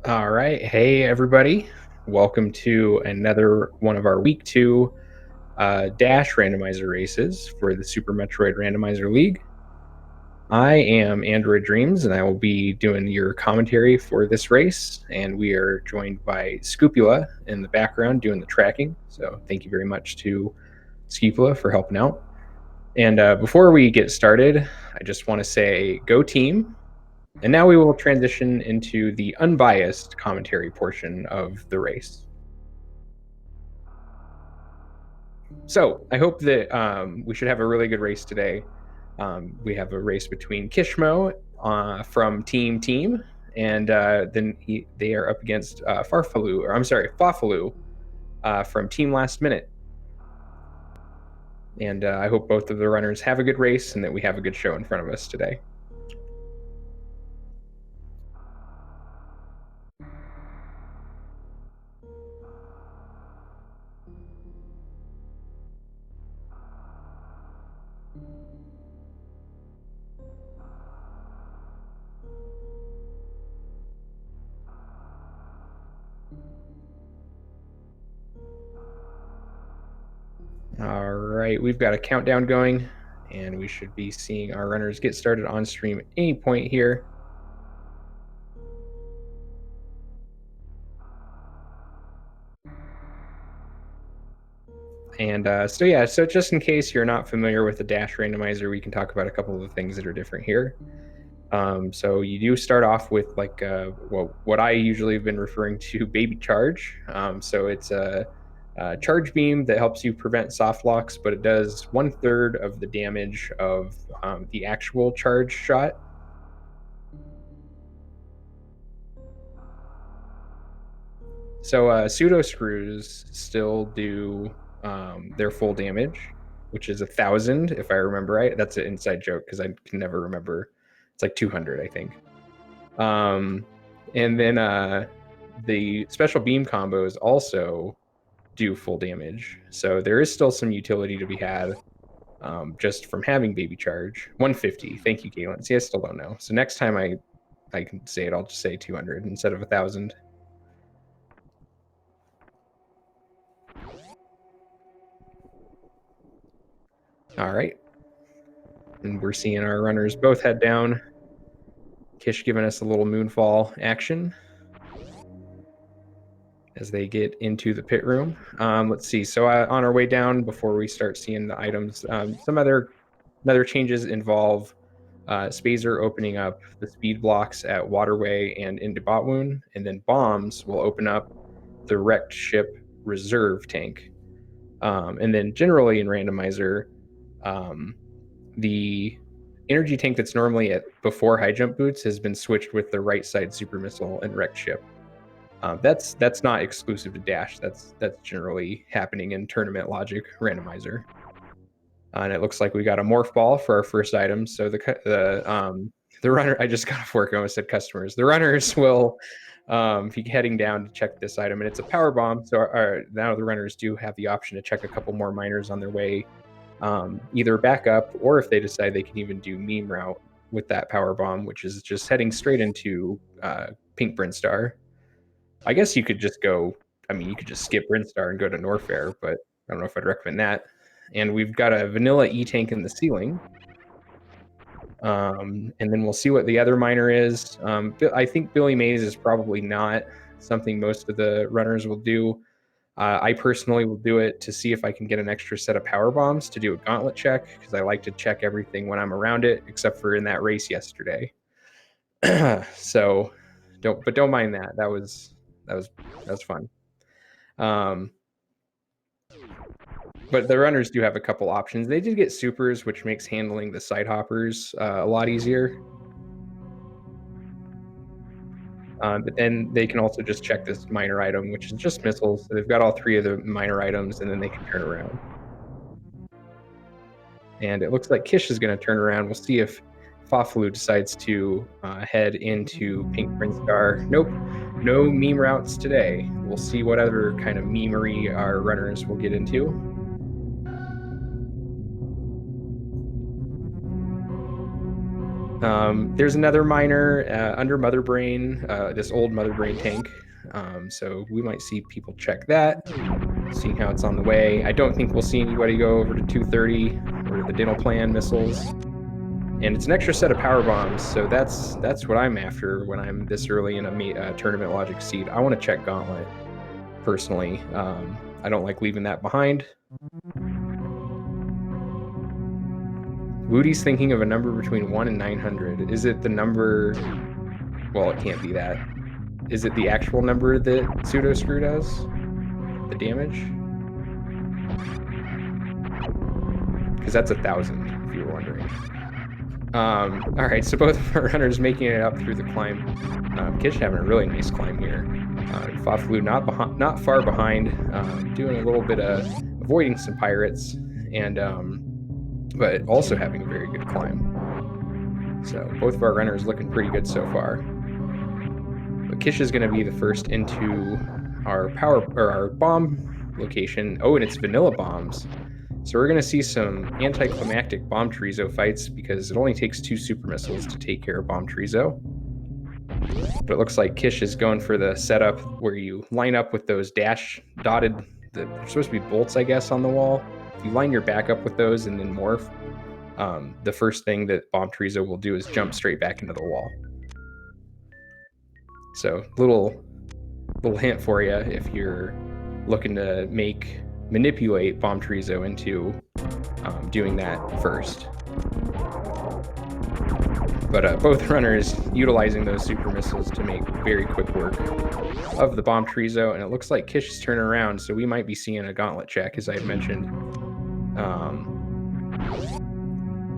All right. Hey, everybody. Welcome to another one of our week two Dash randomizer races for the Super Metroid Randomizer League. I am Android Dreams, and I will be doing your commentary for this race. And we are joined by Scupula in the background doing the tracking. So thank you very much to Scupula for helping out. And before we get started, I just want to say go team. And now we will transition into the unbiased commentary portion of the race. So I hope that we should have a really good race today. We have a race between Kishmo from Team, and then they are up against Fafalu from Team Last Minute. And I hope both of the runners have a good race and that we have a good show in front of us today. All right, we've got a countdown going, and we should be seeing our runners get started on stream at any point here. And so just in case you're not familiar with the Dash randomizer, we can talk about a couple of the things that are different here. So you do start off with what I usually have been referring to baby charge. So it's a charge beam that helps you prevent soft locks, but it does 1/3 of the damage of the actual charge shot. So pseudo screws still do their full damage, which is 1,000 if I remember right. That's an inside joke because I can never remember. It's like 200, I think. And then the special beam combos also do full damage. So there is still some utility to be had just from having baby charge. 150. Thank you, Galen. See, I still don't know. So next time I can say it, I'll just say 200 instead of 1,000. All right. And we're seeing our runners both head down. Kish giving us a little moonfall action as they get into the pit room. Let's see. So on our way down, before we start seeing the items, some other changes involve Spazer opening up the speed blocks at Waterway and into Botwoon, and then bombs will open up the wrecked ship reserve tank. And then generally in Randomizer, the energy tank that's normally at before high jump boots has been switched with the right side super missile and wrecked ship. That's not exclusive to Dash. That's generally happening in tournament logic Randomizer. And it looks like we got a morph ball for our first item. So the runner, I just got off work. I almost said customers. The runners will be heading down to check this item, and it's a power bomb. So now the runners do have the option to check a couple more miners on their way, either back up, or if they decide they can even do meme route with that power bomb, which is just heading straight into Pink Brinstar. I guess you could just go. I mean, you could just skip Brinstar and go to Norfair, but I don't know if I'd recommend that. And we've got a vanilla E-tank in the ceiling. And then we'll see what the other miner is. I think Billy Mays is probably not something most of the runners will do. I personally will do it to see if I can get an extra set of power bombs to do a gauntlet check, because I like to check everything when I'm around it, except for in that race yesterday. So don't mind that. That was fun. But the runners do have a couple options. They did get supers, which makes handling the side hoppers a lot easier. But then they can also just check this minor item, which is just missiles. So they've got all three of the minor items, and then they can turn around. And it looks like Kish is going to turn around. We'll see if Fafalu decides to head into Pink Brinstar. Nope, no meme routes today. We'll see what other kind of memery our runners will get into. There's another miner under Mother Brain, this old Mother Brain tank. So we might see people check that, seeing how it's on the way. I don't think we'll see anybody go over to 230 or the dental plan missiles. And it's an extra set of power bombs, so that's what I'm after when I'm this early in a tournament logic seed. I want to check Gauntlet, personally. I don't like leaving that behind. Woody's thinking of a number between 1 and 900. Is it the number... Well, it can't be that. Is it the actual number that Pseudo Screw does? The damage? Because that's 1,000, if you were wondering. Alright, so both of our runners making it up through the climb. Kish having a really nice climb here. Faflu not far behind, doing a little bit of avoiding some pirates, and but also having a very good climb. So both of our runners looking pretty good so far. But Kish is going to be the first into our our bomb location. Oh, and it's vanilla bombs. So we're going to see some anticlimactic Bomb Chorizo fights because it only takes 2 super missiles to take care of Bomb Chorizo. But it looks like Kish is going for the setup where you line up with those dash dotted, they're supposed to be bolts, I guess, on the wall. If you line your back up with those and then morph, the first thing that Bomb Chorizo will do is jump straight back into the wall. So little hint for you if you're looking to manipulate Bomb Chorizo into doing that first. But both runners utilizing those super missiles to make very quick work of the Bomb Chorizo, and it looks like Kish is turning around, so we might be seeing a gauntlet check, as I had mentioned.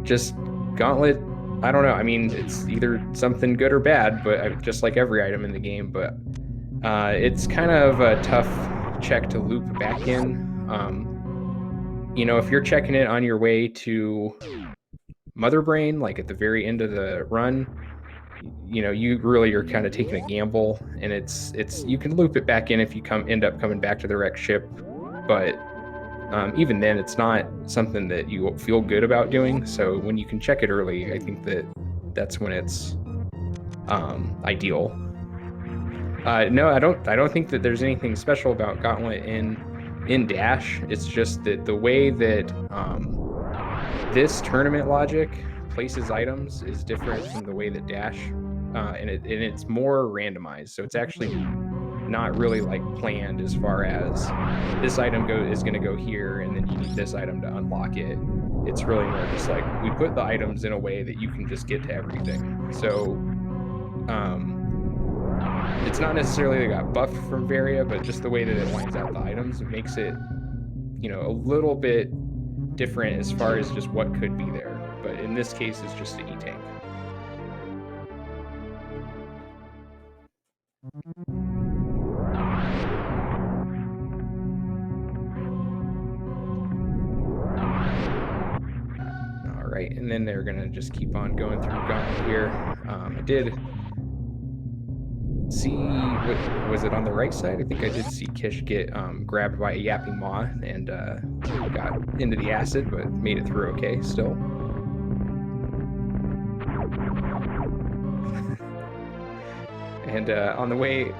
Just gauntlet, I don't know. I mean, it's either something good or bad, but just like every item in the game, but it's kind of a tough check to loop back in. You know, if you're checking it on your way to Mother Brain, like at the very end of the run, you know, you really are kind of taking a gamble, and it's you can loop it back in if you end up coming back to the wrecked ship, but even then it's not something that you feel good about doing. So when you can check it early, I think that's when it's ideal. No, I don't think that there's anything special about Gauntlet in Dash. It's just that the way that this tournament logic places items is different from the way that Dash, and it's more randomized. So it's actually not really like planned as far as this item is going to go here, and then you need this item to unlock it. It's really more just like we put the items in a way that you can just get to everything. So it's not necessarily they got buffed from Varia, but just the way that it lines out the items, it makes it, you know, a little bit different as far as just what could be there. But in this case, it's just an E-Tank. All right, and then they're gonna just keep on going through Gauntlet here. I did see, what was it on the right side? I think I did see Kish get grabbed by a yapping maw and got into the acid, but made it through okay still. And on the way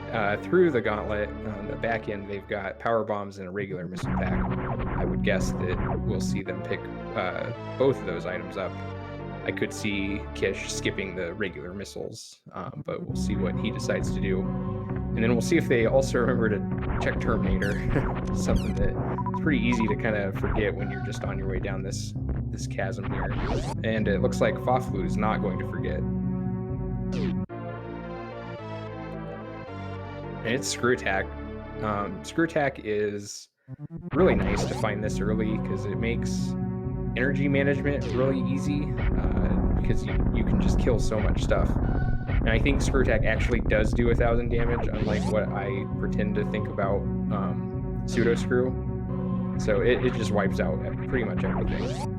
through the gauntlet, on the back end, they've got power bombs and a regular missile pack. I would guess that we'll see them pick both of those items up. I could see Kish skipping the regular missiles, but we'll see what he decides to do. And then we'll see if they also remember to check Terminator, something that it's pretty easy to kind of forget when you're just on your way down this chasm here. And it looks like Faflu is not going to forget. And it's Screw Attack. Screw Attack is really nice to find this early because it makes energy management really easy because you can just kill so much stuff. And I think Screw Attack actually does do 1,000 damage, unlike what I pretend to think about Pseudo Screw. So it just wipes out pretty much everything.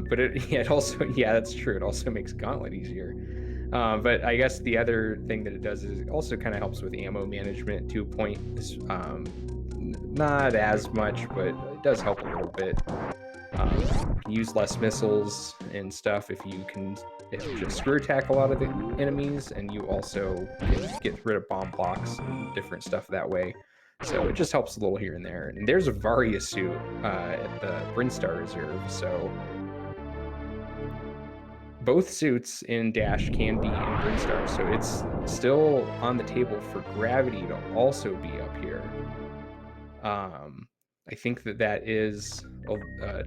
But it also, yeah, that's true. It also makes Gauntlet easier. But I guess the other thing that it does is it also kind of helps with ammo management to a point. Not as much, but it does help a little bit. Use less missiles and stuff if you just screw attack a lot of the enemies, and you also can get rid of bomb blocks and different stuff that way. So it just helps a little here and there. And there's a Varia suit at the Brinstar Reserve, so both suits in Dash can be in Brinstar, so it's still on the table for Gravity to also be up here. I think that is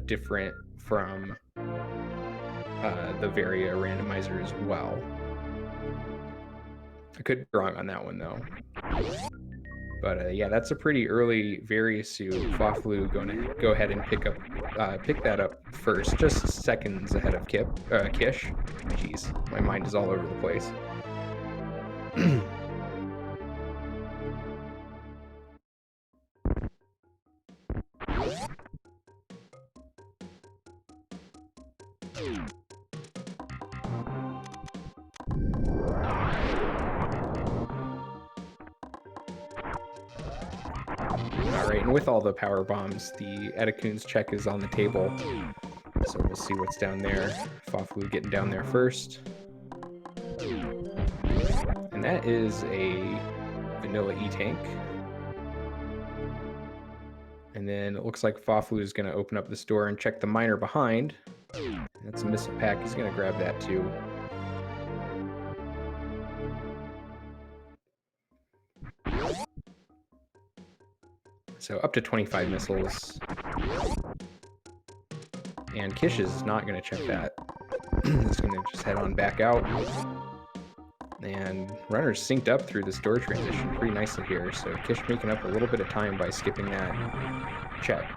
different from the Varia randomizer as well. I could be wrong on that one though. But yeah, that's a pretty early Varia suit. Faflu going to go ahead and pick that up first, just seconds ahead of Kish. Jeez, my mind is all over the place. Alright, and with all the power bombs, the Edakun's check is on the table. So we'll see what's down there. Faflu getting down there first. And that is a vanilla E-Tank. And then it looks like Faflu is going to open up this door and check the miner behind. That's a missile pack. He's going to grab that too. So up to 25 missiles. And Kish is not going to check that. He's going to just head on back out. And Runner's synced up through this door transition pretty nicely here. So Kish making up a little bit of time by skipping that check.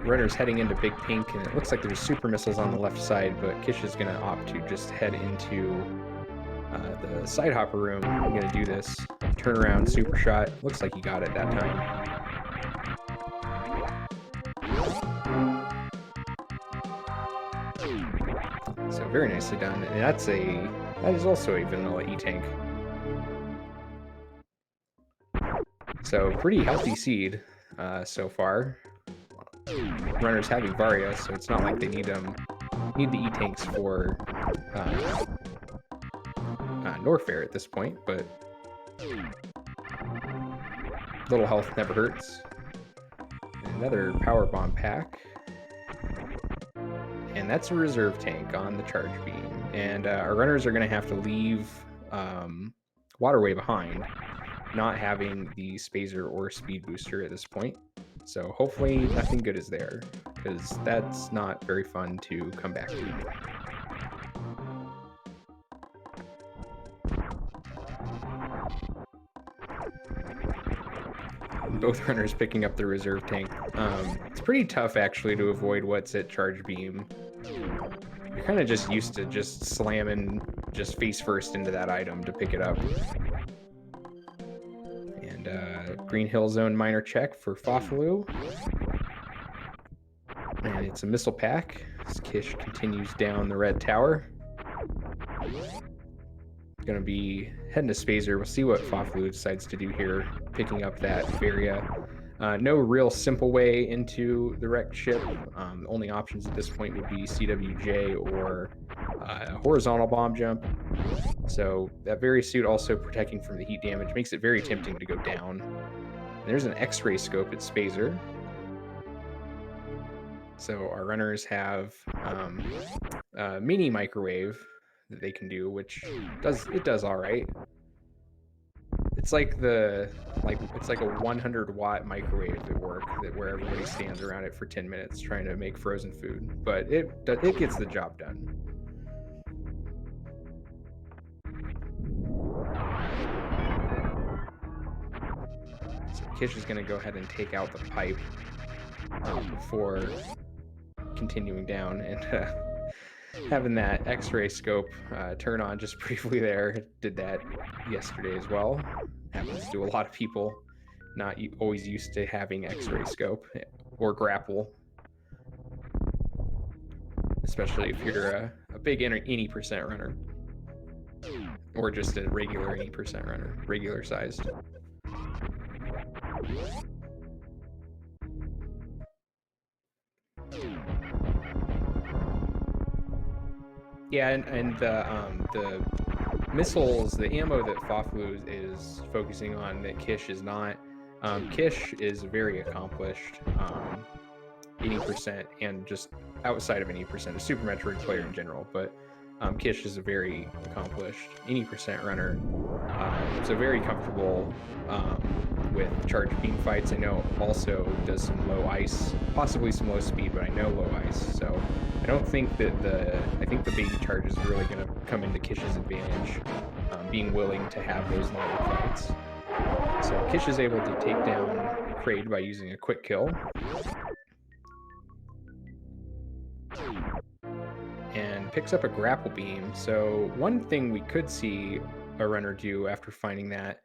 Runner's heading into Big Pink, and it looks like there's super missiles on the left side, but Kish is going to opt to just head into the side hopper room. I'm going to do this. Turn around, super shot. Looks like he got it that time. So very nicely done. And that is also a vanilla E-Tank. So pretty healthy seed so far. Runner's having Varia, so it's not like they need the E-Tanks for Norfair at this point, but little health never hurts. Another power bomb pack. And that's a reserve tank on the charge beam. And our runners are going to have to leave Waterway behind, not having the Spazer or Speed Booster at this point. So hopefully nothing good is there, because that's not very fun to come back to. Both runners picking up the reserve tank. It's pretty tough actually to avoid what's at charge beam. You're kind of just used to just slamming just face first into that item to pick it up. Green Hill Zone minor check for Faflu. And it's a missile pack as Kish continues down the red tower. Gonna be heading to Spazer. We'll see what Faflu decides to do here, picking up that Varia. No real simple way into the wrecked ship. The only options at this point would be CWJ or horizontal bomb jump. So that Varia suit also protecting from the heat damage makes it very tempting to go down. And there's an X-ray scope at Spazer. So our runners have a mini microwave that they can do, which does all right. It's like it's like a 100-watt microwave at work where everybody stands around it for 10 minutes trying to make frozen food, but it gets the job done. So Kish is going to go ahead and take out the pipe before continuing down, and having that X-ray scope turn on just briefly there. Did that yesterday as well. Happens to a lot of people. Not always used to having X-ray scope or grapple, especially if you're a big any percent runner, or just a regular any percent runner, regular sized. Yeah, and the missiles, the ammo that Faflu is focusing on that Kish is not. Kish is very accomplished, 80%, and just outside of 80%, a Super Metroid player in general, but Kish is a very accomplished 80% runner, so very comfortable with charge beam fights. I know also does some low ice, possibly some low speed, but I know low ice, so I don't think that I think the baby charge is really going to come into Kish's advantage, being willing to have those longer fights. So Kish is able to take down Kraid by using a quick kill. And picks up a grapple beam. So one thing we could see a runner do after finding that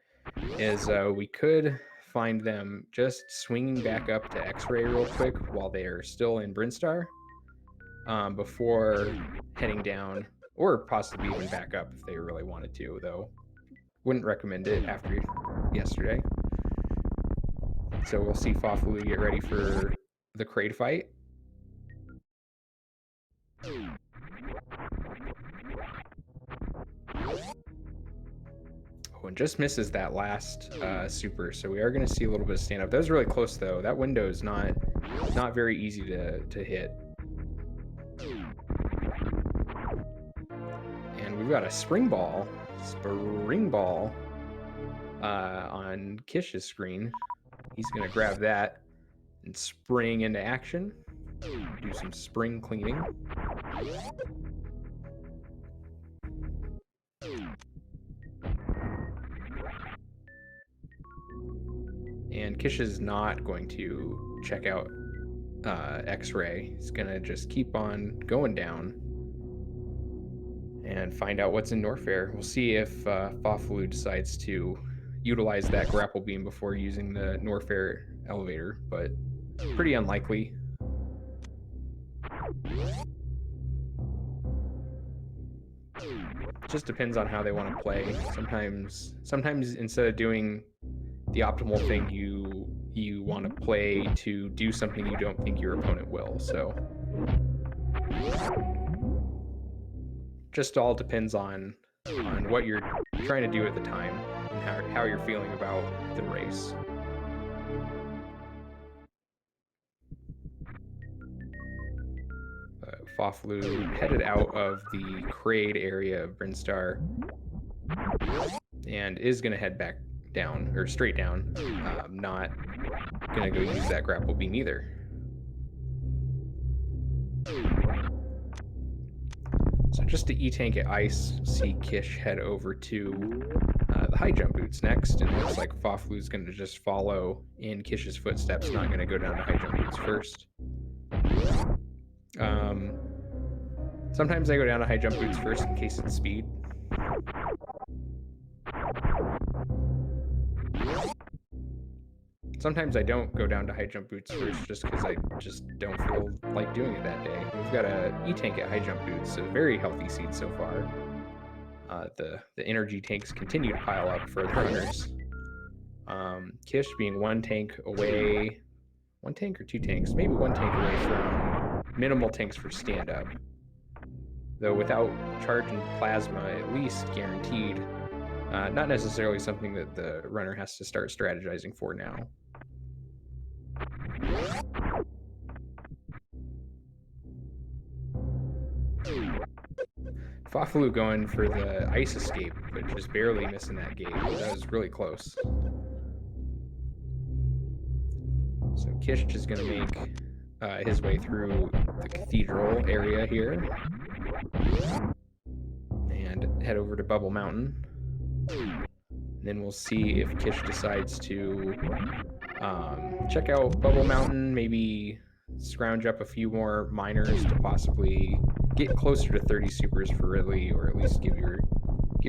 is we could find them just swinging back up to X-ray real quick while they are still in Brinstar, before heading down, or possibly even back up if they really wanted to, though wouldn't recommend it after yesterday. So we'll see Fafulu get ready for the Kraid fight. Oh, and just misses that last super, so we are going to see a little bit of stand up. That was really close though. That window is not very easy to hit. And we've got a spring ball on Kish's screen. He's going to grab that and spring into action. Do some spring cleaning. And Kish is not going to check out X-ray. He's going to just keep on going down and find out what's in Norfair. We'll see if Fafulu decides to utilize that grapple beam before using the Norfair elevator, but pretty unlikely. Just depends on how they want to play. Sometimes instead of doing the optimal thing, you want to play to do something you don't think your opponent will. So just all depends on what you're trying to do at the time and how you're feeling about the race. Faflu headed out of the Kraid area of Brinstar and is going to head back down, or straight down. Not going to go use that grapple beam either. So just to E-tank at ice, see Kish head over to the high jump boots next, and it looks like Faflu's going to just follow in Kish's footsteps, not going to go down to high jump boots first. Sometimes I go down to high jump boots first in case it's speed. Sometimes I don't go down to high jump boots first just because I just don't feel like doing it that day. We've got a E-tank at high jump boots, a very healthy seed so far. The energy tanks continue to pile up for the runners. Kish being one tank or two tanks, maybe one tank away from minimal tanks for stand-up. Though without charge and plasma, at least guaranteed. Not necessarily something that the runner has to start strategizing for now. Fafulu going for the ice escape, but just barely missing that gate. That was really close. So Kish is going to make his way through the cathedral area here and head over to Bubble Mountain. Then we'll see if Kish decides to check out Bubble Mountain, maybe scrounge up a few more miners to possibly get closer to 30 supers for Ridley, or at least give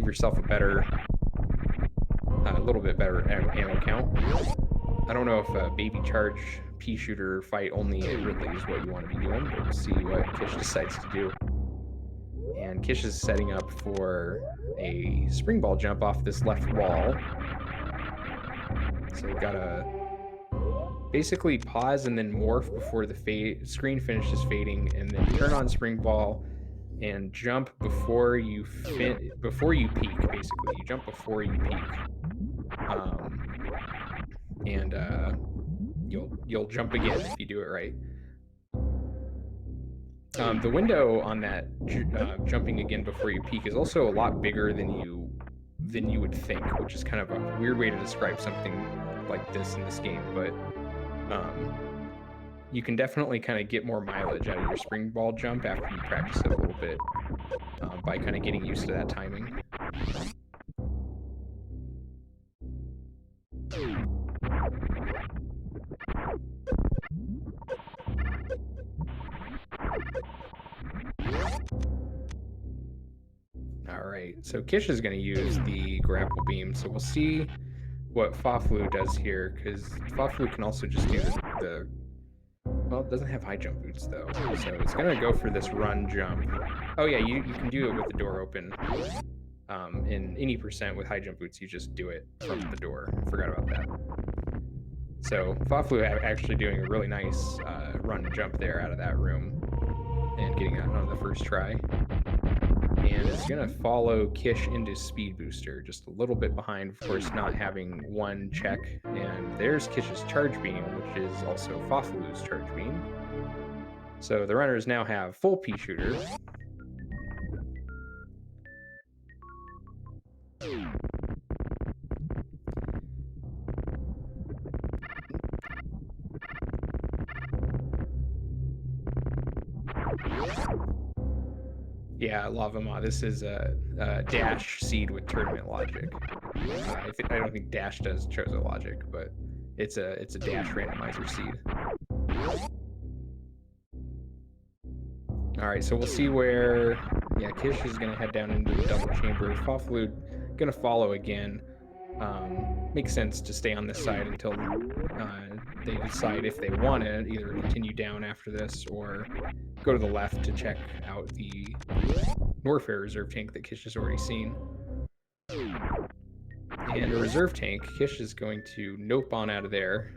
yourself a little bit better ammo count. I don't know if a baby charge pea shooter fight only at Ridley is what you want to be doing, but we'll see what Kish decides to do. And Kish is setting up for a spring ball jump off this left wall. So we've got to basically pause and then morph before the screen finishes fading, and then turn on spring ball and jump before you peak. Basically, you jump before you peak, and you'll jump again if you do it right. The window on that jumping again before you peak is also a lot bigger than you would think, which is kind of a weird way to describe something like this in this game, but you can definitely kind of get more mileage out of your spring ball jump after you practice it a little bit by kind of getting used to that timing. All right, so Kish is going to use the grapple beam, so we'll see what Faflu does here, because Faflu can also just do well, it doesn't have high jump boots though, so it's going to go for this run jump. Oh yeah, you can do it with the door open. In any percent with high jump boots, you just do it from the door. Forgot about that. So Faflu actually doing a really nice run and jump there out of that room and getting out on the first try. And it's going to follow Kish into Speed Booster, just a little bit behind, of course, not having one check. And there's Kish's Charge Beam, which is also Faflu's Charge Beam. So the runners now have full pea shooter. Yeah, Lava Ma. This is a dash seed with tournament logic. I don't think dash does Chozo logic, but it's a dash randomizer seed. All right, so we'll see where Kish is gonna head down into the double chamber. Faflu gonna follow again. Makes sense to stay on this side until they decide if they want to either continue down after this or go to the left to check out the Norfair reserve tank that Kish has already seen. And a reserve tank, Kish is going to nope on out of there.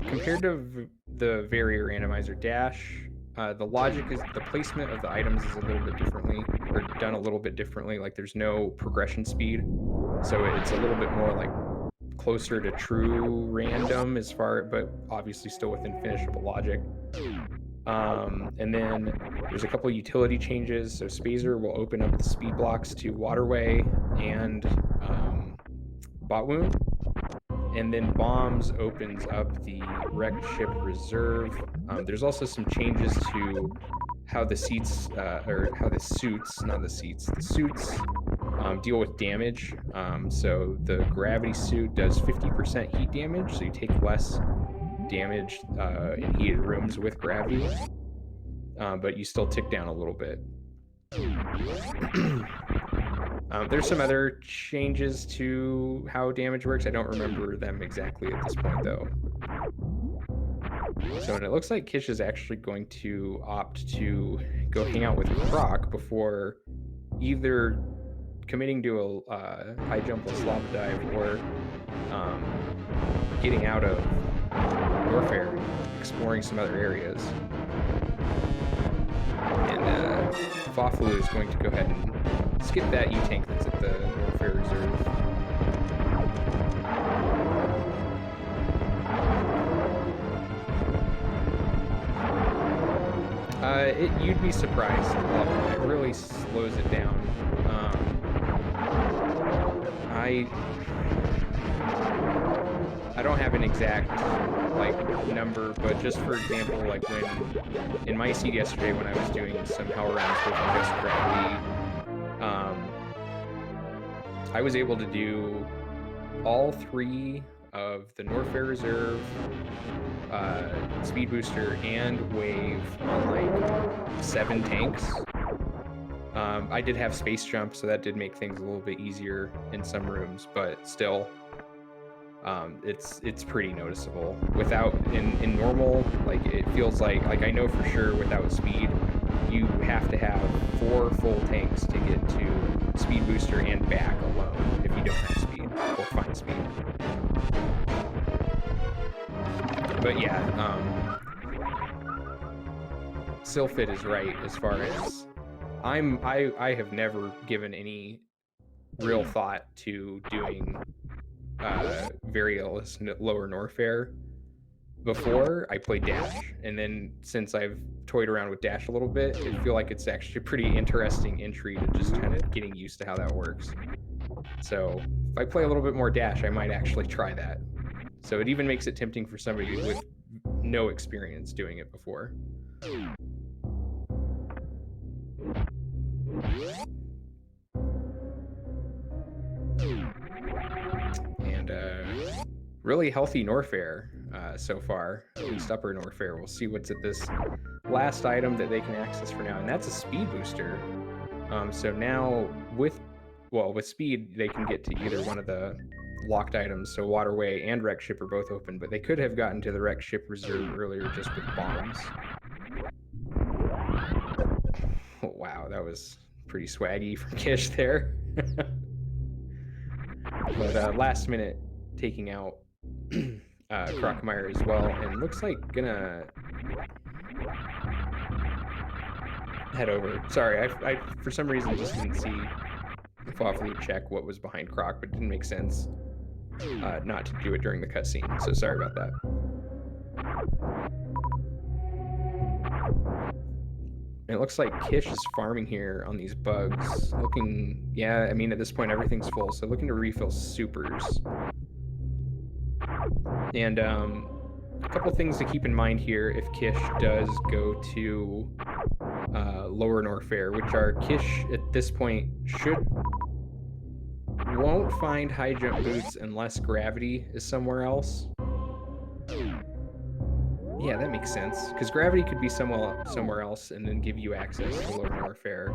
Compared to the Varier randomizer dash, the logic is the placement of the items is a little bit differently, or done a little bit differently. Like there's no progression speed, so it's a little bit more like closer to true random but obviously still within finishable logic. And then there's a couple utility changes. So Spazer will open up the speed blocks to Waterway and Bot Wound. And then Bombs opens up the Wrecked Ship Reserve. There's also some changes to how the suits deal with damage. So the gravity suit does 50% heat damage, so you take less damage in heated rooms with gravity, but you still tick down a little bit. There's some other changes to how damage works. I don't remember them exactly at this point, though. So, and it looks like Kish is actually going to opt to go hang out with Croc before either committing to a high jump or slop dive or getting out of Warfare, exploring some other areas. And Faflu is going to go ahead and skip that E-tank that's at the Warfare Reserve. You'd be surprised. It really slows it down. I don't have an exact like number, but just for example, like when in my seed yesterday when I was doing some hell rounds with just gravity, I was able to do all 3 of the Norfair Reserve, Speed Booster, and Wave on like 7 tanks. I did have Space Jump, so that did make things a little bit easier in some rooms, but still, it's pretty noticeable. Without in normal, like it feels like I know for sure without speed, you have to have 4 full tanks to get to Speed Booster and back alone if you don't have speed or find speed. But yeah, Sylphid is right as far as I have never given any real thought to doing Varialist lower Norfair before I played Dash, and then since I've toyed around with Dash a little bit, I feel like it's actually a pretty interesting entry to just kind of getting used to how that works. So if I play a little bit more Dash, I might actually try that. So it even makes it tempting for somebody with no experience doing it before. And really healthy Norfair so far, at least upper Norfair. We'll see what's at this last item that they can access for now, and that's a speed booster. So now with speed, they can get to either one of the locked items, so Waterway and Wreck Ship are both open, but they could have gotten to the Wreck Ship Reserve earlier just with bombs. Oh, wow, that was pretty swaggy from Kish there. But last minute taking out Ranomizer as well, and looks like gonna head over. Sorry, I for some reason just didn't see Fawflu check what was behind Croc, but it didn't make sense not to do it during the cutscene, so sorry about that. And it looks like Kish is farming here on these bugs. Looking, yeah, I mean, at this point, everything's full, so looking to refill supers. And a couple things to keep in mind here if Kish does go to lower Norfair, which are Kish at this point won't find high jump boots unless gravity is somewhere else. Yeah, that makes sense, because gravity could be somewhere else and then give you access to lower Norfair.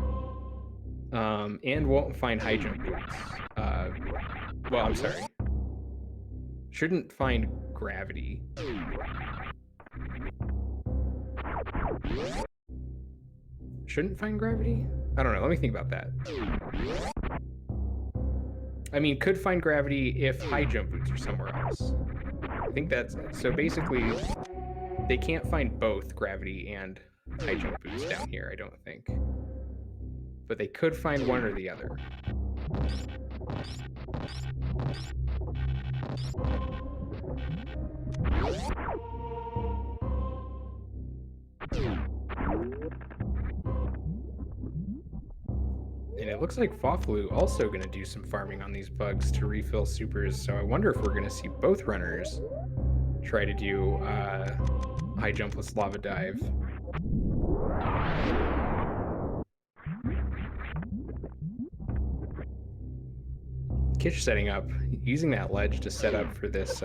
And won't find high jump boots. Well, I'm sorry. Shouldn't find gravity. Shouldn't find gravity? I don't know, let me think about that. I mean, could find gravity if high jump boots are somewhere else. I think that's it. So basically, they can't find both gravity and high jump boots down here, I don't think. But they could find one or the other. And it looks like Fawflu also going to do some farming on these bugs to refill supers, so I wonder if we're going to see both runners try to do high jumpless lava dive. Kish setting up, using that ledge to set up for this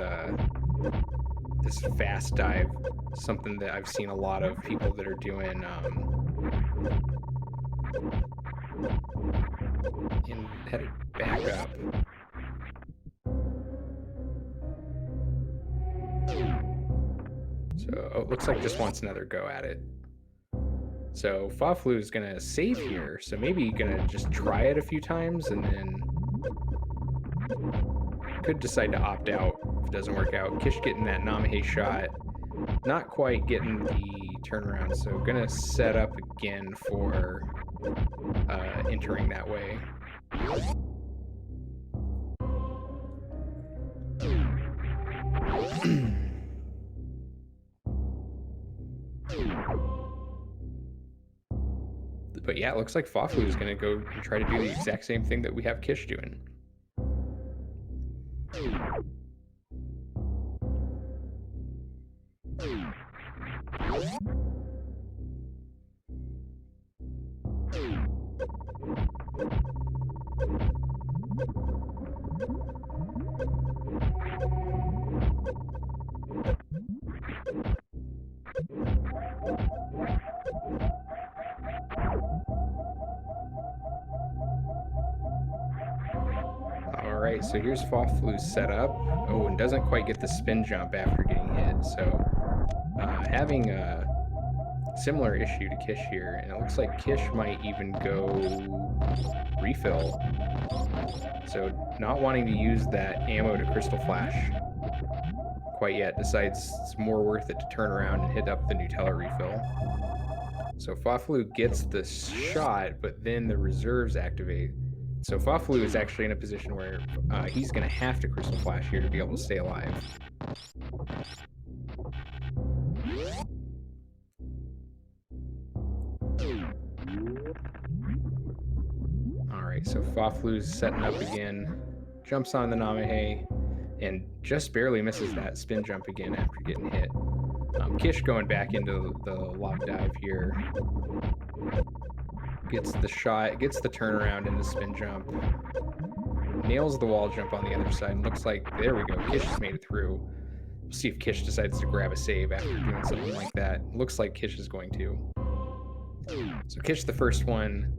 this fast dive, something that I've seen a lot of people that are doing and headed back up. So it looks like just wants another go at it. So Fawflu is gonna save here, so maybe gonna just try it a few times and then could decide to opt out if it doesn't work out. Kish getting that Namahe shot, not quite getting the turnaround, so gonna set up again for entering that way. But yeah, it looks like Fawflu is gonna go and try to do the exact same thing that we have Kish doing. right, so here's Fawflu's setup. Oh, and doesn't quite get the spin jump after getting hit, so having a similar issue to Kish here, and it looks like Kish might even go refill. So not wanting to use that ammo to Crystal Flash quite yet, decides it's more worth it to turn around and hit up the Nutella refill. So Fawflu gets the shot, but then the reserves activate. So Fawflu is actually in a position where he's going to have to Crystal Flash here to be able to stay alive. Alright, so Fawflu's setting up again, jumps on the Namahe, and just barely misses that spin jump again after getting hit. Kish going back into the lava dive here. Gets the shot, gets the turnaround in the spin jump. Nails the wall jump on the other side, and looks like, there we go, Kish has made it through. We'll see if Kish decides to grab a save after doing something like that. Looks like Kish is going to. So Kish the first one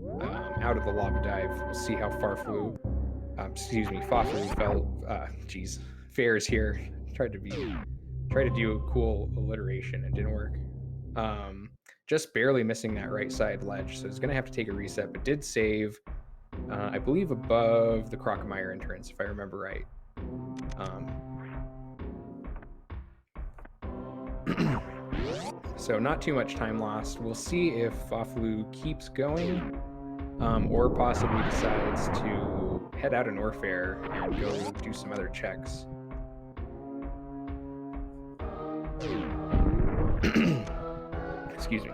out of the lava dive. We'll see how Fawflu fell. Fares here. Tried to do a cool alliteration. It didn't work. Just barely missing that right side ledge, so it's gonna have to take a reset, but did save, I believe above the Ranomizer entrance, if I remember right. So not too much time lost. We'll see if Fawflu keeps going, or possibly decides to head out of Norfair and go do some other checks. Excuse me.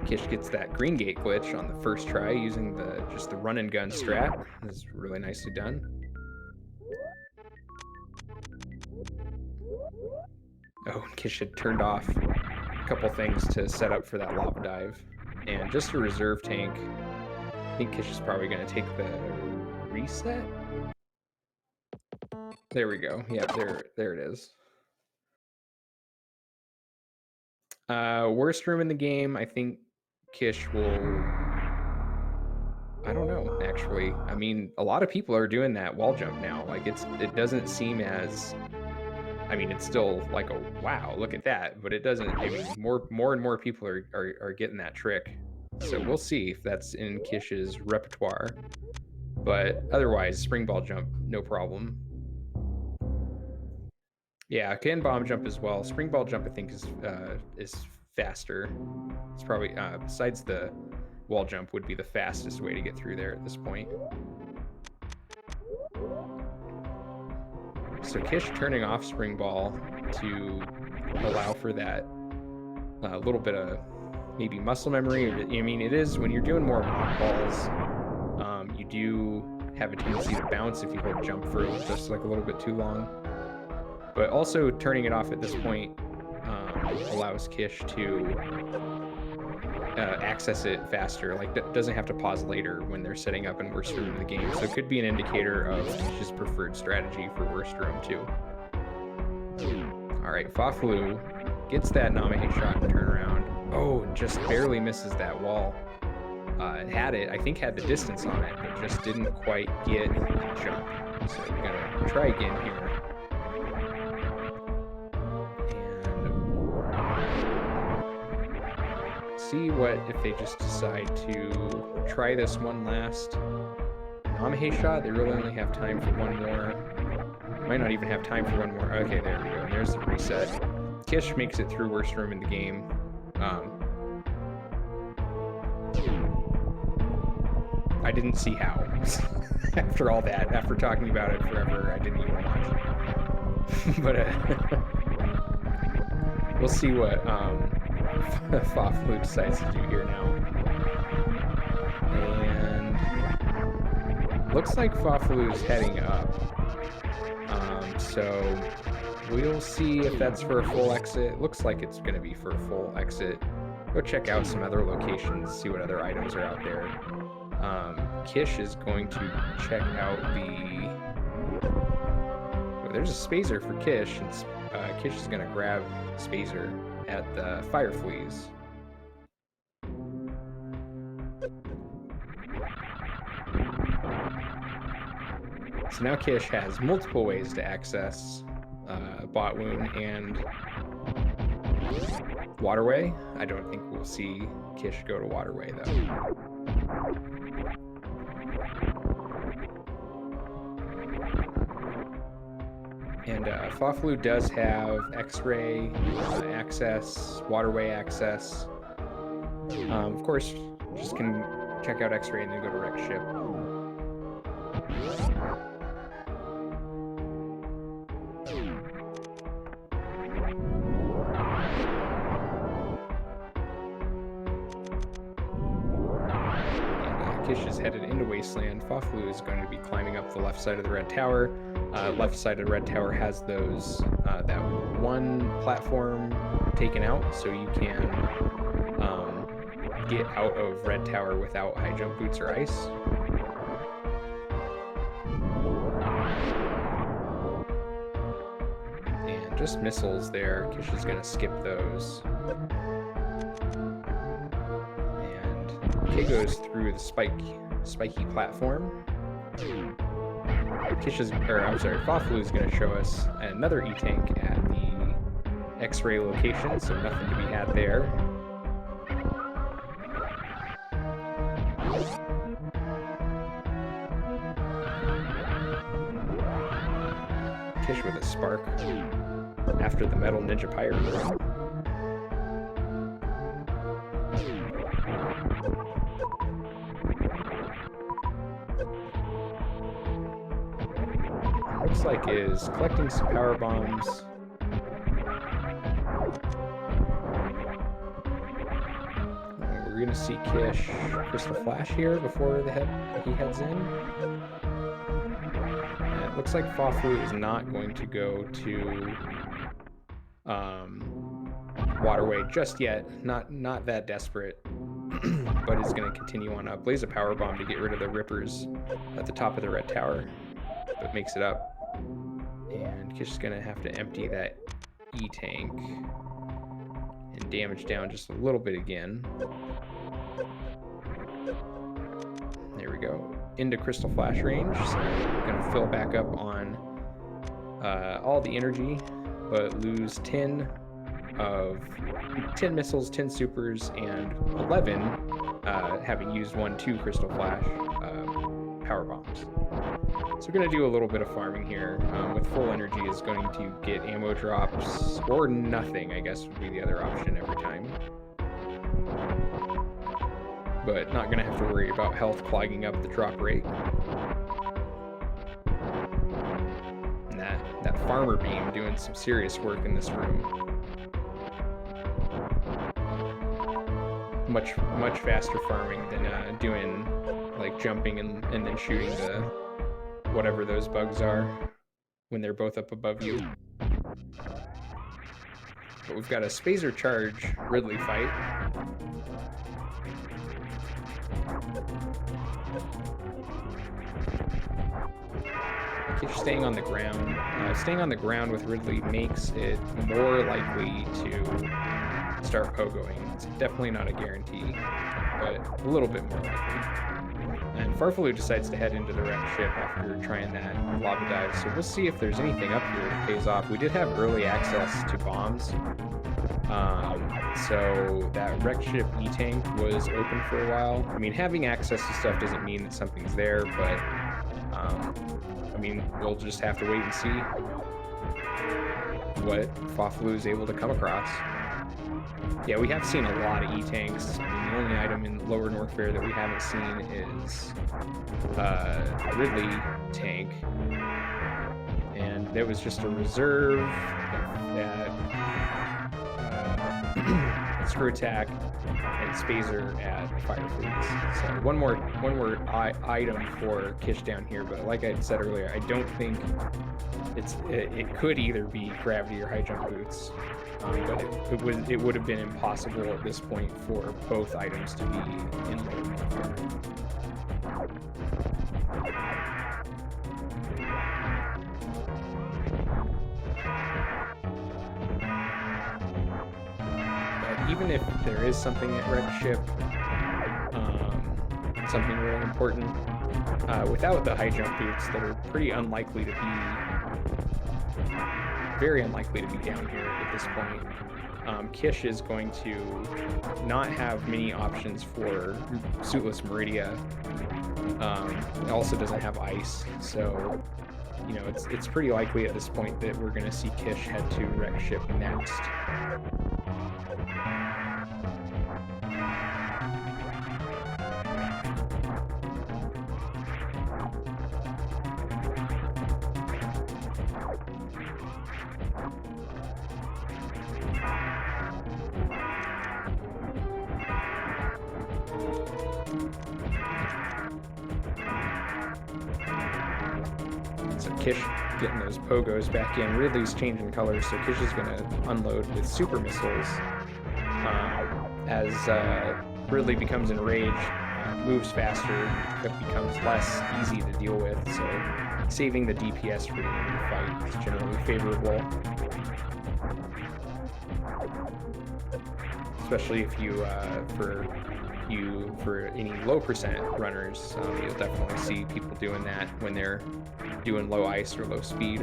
Kish gets that green gate glitch on the first try using just the run and gun strat. This is really nicely done. Oh, Kish had turned off a couple things to set up for that lava dive. And just a reserve tank. I think Kish is probably going to take the reset. There we go. Yeah, there it is. Worst room in the game, I think Kish will... I don't know, actually. I mean, a lot of people are doing that wall jump now. Like, it doesn't seem as... I mean, it's still like a wow, look at that, but it doesn't. I mean, more and more people are getting that trick. So we'll see if that's in Kish's repertoire. But otherwise, spring ball jump, no problem. Yeah, can bomb jump as well. Spring ball jump, I think, is faster. It's probably besides the wall jump would be the fastest way to get through there at this point. So Kish turning off spring ball to allow for that little bit of maybe muscle memory. I mean, it is when you're doing more mock balls, you do have a tendency to bounce if you hold jump for just like a little bit too long. But also turning it off at this point allows Kish to access it faster. Like, doesn't have to pause later when they're setting up in worst room in the game. So it could be an indicator of Kish's preferred strategy for worst room too. All right, Fawflu gets that Namahe shot and turnaround. Oh, just barely misses that wall. I think had the distance on it, but just didn't quite get the jump. So we're gonna try again here. See what if they just decide to try this one last Namahe shot. They really only have time for one more. Might not even have time for one more. Okay, there we go. And there's the reset. Kish makes it through worst room in the game. I didn't see how. After all that, after talking about it forever, I didn't even watch. But we'll see what Fawflu decides to do here now. And looks like Fawflu is heading up. So we'll see if that's for a full exit. Looks like it's going to be for a full exit. Go check out some other locations, see what other items are out there. Kish is going to check out the... Oh, there's a spazer for Kish. And, Kish is going to grab spazer at the fire fleas. So now Kish has multiple ways to access Bot Wound and Waterway. I don't think we'll see Kish go to Waterway though. And Faflu does have X-ray access, Waterway access. Of course, just can check out X-ray and then go to Wreck Ship. Kish is headed into Wasteland. Faflu is going to be climbing up the left side of the Red Tower. Left side of the Red Tower has those that one platform taken out, so you can get out of Red Tower without high jump boots or ice. And just missiles there. Kish is going to skip those. K goes through the spiky platform. Faflu is going to show us another E-Tank at the X-ray location, so nothing to be had there. Kish with a spark after the Metal Ninja Pirate run. Looks like is collecting some power bombs. We're gonna see Kish Crystal Flash here before he heads in. And it looks like Faflu is not going to go to Waterway just yet. Not that desperate, but is going to continue on up. Blaze a power bomb to get rid of the rippers at the top of the Red Tower, but makes it up. And Kish is going to have to empty that E-Tank and damage down just a little bit again. There we go. Into Crystal Flash range, so we're going to fill back up on all the energy, but lose 10 missiles, 10 supers, and 11 having used 2 Crystal Flash power bombs. So we're going to do a little bit of farming here. With full energy is going to get ammo drops, or nothing, I guess would be the other option every time. But not going to have to worry about health clogging up the drop rate. And that farmer beam doing some serious work in this room. Much faster farming than doing like jumping and then shooting the whatever those bugs are when they're both up above you. But we've got a Spazer Charge Ridley fight. Kish staying on the ground. Staying on the ground with Ridley makes it more likely to start pogoing. It's definitely not a guarantee, but a little bit more likely. And Farfalu decides to head into the wreck ship after trying that lava dive, so we'll see if there's anything up here that pays off. We did have early access to bombs, so that wreck ship E-Tank was open for a while. I mean, having access to stuff doesn't mean that something's there, but I mean, we'll just have to wait and see what Farfalu is able to come across. Yeah, we have seen a lot of E-Tanks. I mean, the only item in Lower North Fair that we haven't seen is Ridley tank. And there was just a reserve that Screw Attack and Spazer at Fire Fleets. So one more item for Kish down here, but like I said earlier, I don't think it could either be Gravity or High Jump Boots. But it would have been impossible at this point for both items to be in Lower North Fair. But even if there is something at Wreck Ship, something really important, without the high jump boots that are pretty unlikely to be, very unlikely to be down here at this point. Kish is going to not have many options for suitless Meridia. It also doesn't have ice, so you know it's pretty likely at this point that we're going to see Kish head to Wreck Ship next. So Kish getting those pogos back in. Ridley's changing colors, so Kish is going to unload with super missiles. As Ridley becomes enraged, moves faster, it becomes less easy to deal with, so saving the DPS for the end of the fight is generally favorable. Especially if you, for any low percent runners, you'll definitely see people doing that when they're doing low ice or low speed.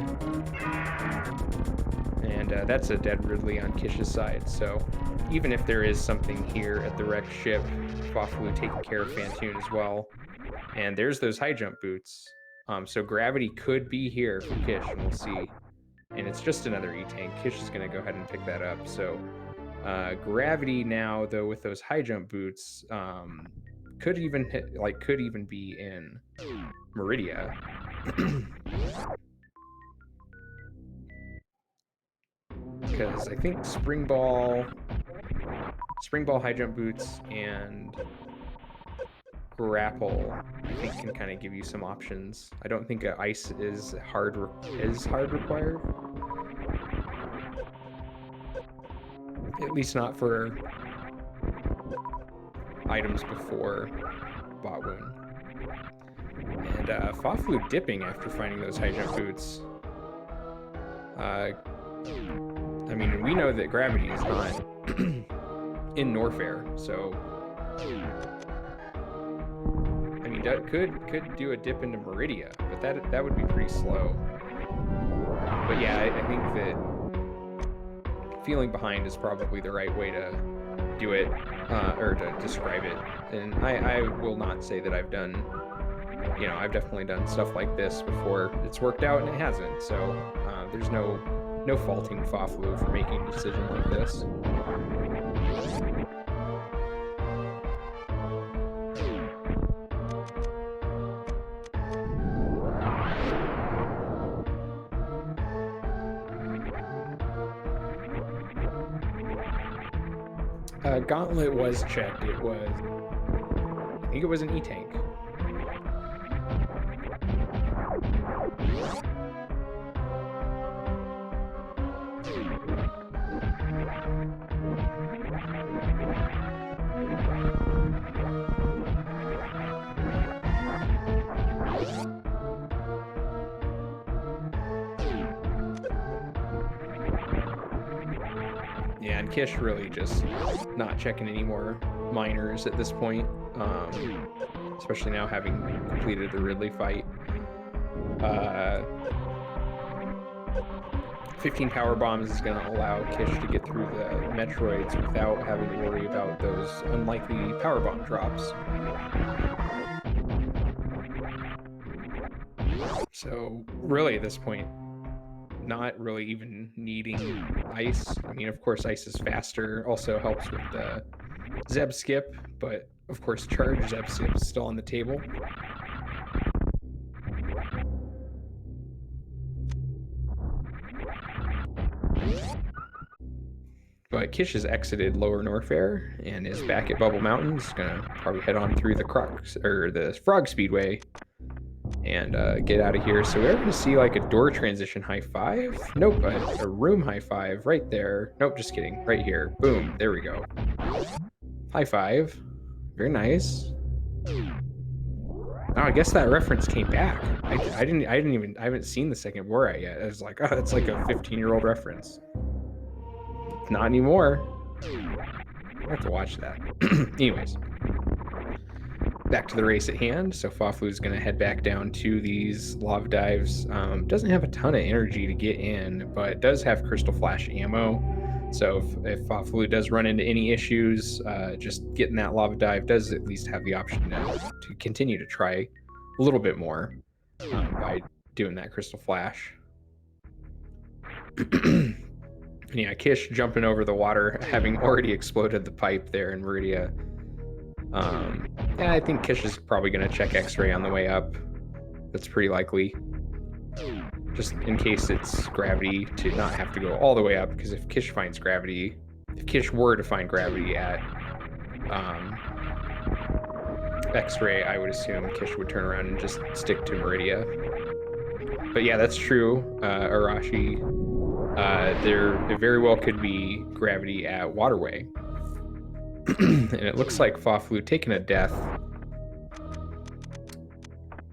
And that's a dead Ridley on Kish's side, so even if there is something here at the wrecked ship, Faflu taking care of Fantoon as well. And there's those high jump boots. So gravity could be here for Kish, and we'll see. And it's just another E-Tank. Kish is going to go ahead and pick that up. So gravity now, though, with those high jump boots, could even be in Meridia. Because I think Spring Ball high jump boots and grapple, I think, can kind of give you some options. I don't think ice is hard required. At least not for items before Bot Wound. And Faflu dipping after finding those high jump boots. I mean, we know that gravity is not in Norfair, so I mean, that could do a dip into Meridia, but that would be pretty slow. But yeah, I think that feeling behind is probably the right way to do it, or to describe it. And I will not say that I've done, I've definitely done stuff like this before. It's worked out and it hasn't, so there's no faulting Faflu for making a decision like this. Gauntlet was checked. I think it was an E-Tank. Yeah, and Kish really just not checking any more minors at this point, especially now having completed the Ridley fight. 15 power bombs is going to allow Kish to get through the Metroids without having to worry about those unlikely power bomb drops. So really at this point, not really even needing ice. I mean, of course, ice is faster, also helps with the Zeb skip, but of course, charge Zeb skip is still on the table. But Kish has exited Lower Norfair and is back at Bubble Mountain. He's gonna probably head on through the the Frog Speedway and get out of here. So we're going to see like a door transition high five. Nope, a room high five right there. Nope, just kidding. Right here. Boom. There we go. High five. Very nice. Oh, I guess that reference came back. I haven't seen the second Borat yet. I was like, oh, it's like a 15-year-old reference. Not anymore. I have to watch that. Anyways. back to the race at hand. So Faflu's going to head back down to these lava dives. Doesn't have a ton of energy to get in, but does have Crystal Flash ammo. So if Faflu does run into any issues, just getting that lava dive does at least have the option to continue to try a little bit more by doing that Crystal Flash. Yeah, Kish jumping over the water, having already exploded the pipe there in Viridia. Yeah, I think Kish is probably going to check X-ray on the way up. That's pretty likely. Just in case it's gravity, to not have to go all the way up, because if Kish finds gravity, if Kish were to find gravity at X-ray, I would assume Kish would turn around and just stick to Viridia. But yeah, that's true, Arashi. There very well could be gravity at Waterway. And it looks like Faflu taking a death.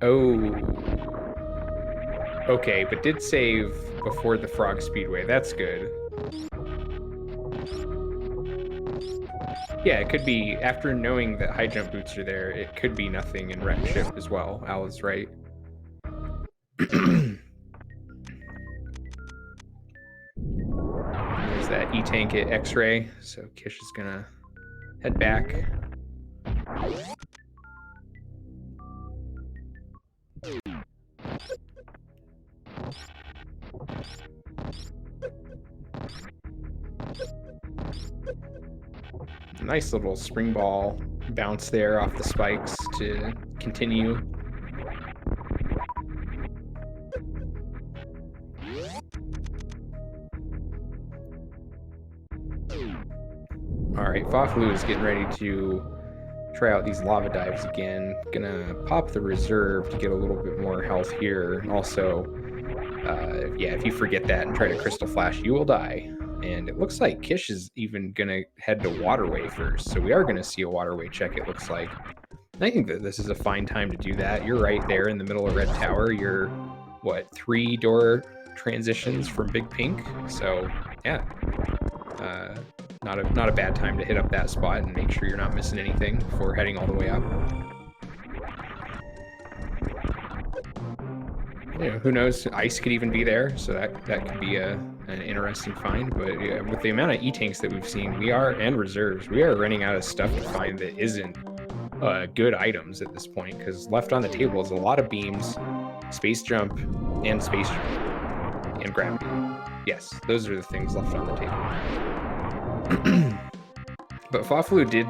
Oh. Okay, but did save before the Frog Speedway. That's good. Yeah, it could be, after knowing that high jump boots are there, it could be nothing in wreck ship as well. Al is right. There's that E-tank at X-ray, so Kish is gonna head back. Nice little spring ball bounce there off the spikes to continue. All right, Faflu is getting ready to try out these lava dives again. Gonna pop the reserve to get a little bit more health here. Also, yeah, if you forget that and try to Crystal Flash, you will die. And it looks like Kish is even gonna head to Waterway first. So we are gonna see a Waterway check, it looks like. And I think that this is a fine time to do that. You're right there in the middle of Red Tower. You're, what, 3 door transitions from Big Pink? So, yeah. Not a bad time to hit up that spot and make sure you're not missing anything before heading all the way up. You know, who knows? Ice could even be there, so that could be an interesting find. But yeah, with the amount of E-tanks that we've seen, and reserves, we are running out of stuff to find that isn't good items at this point. Because left on the table is a lot of beams, space jump, and space jump, and gravity. Yes, those are the things left on the table. But Faflu did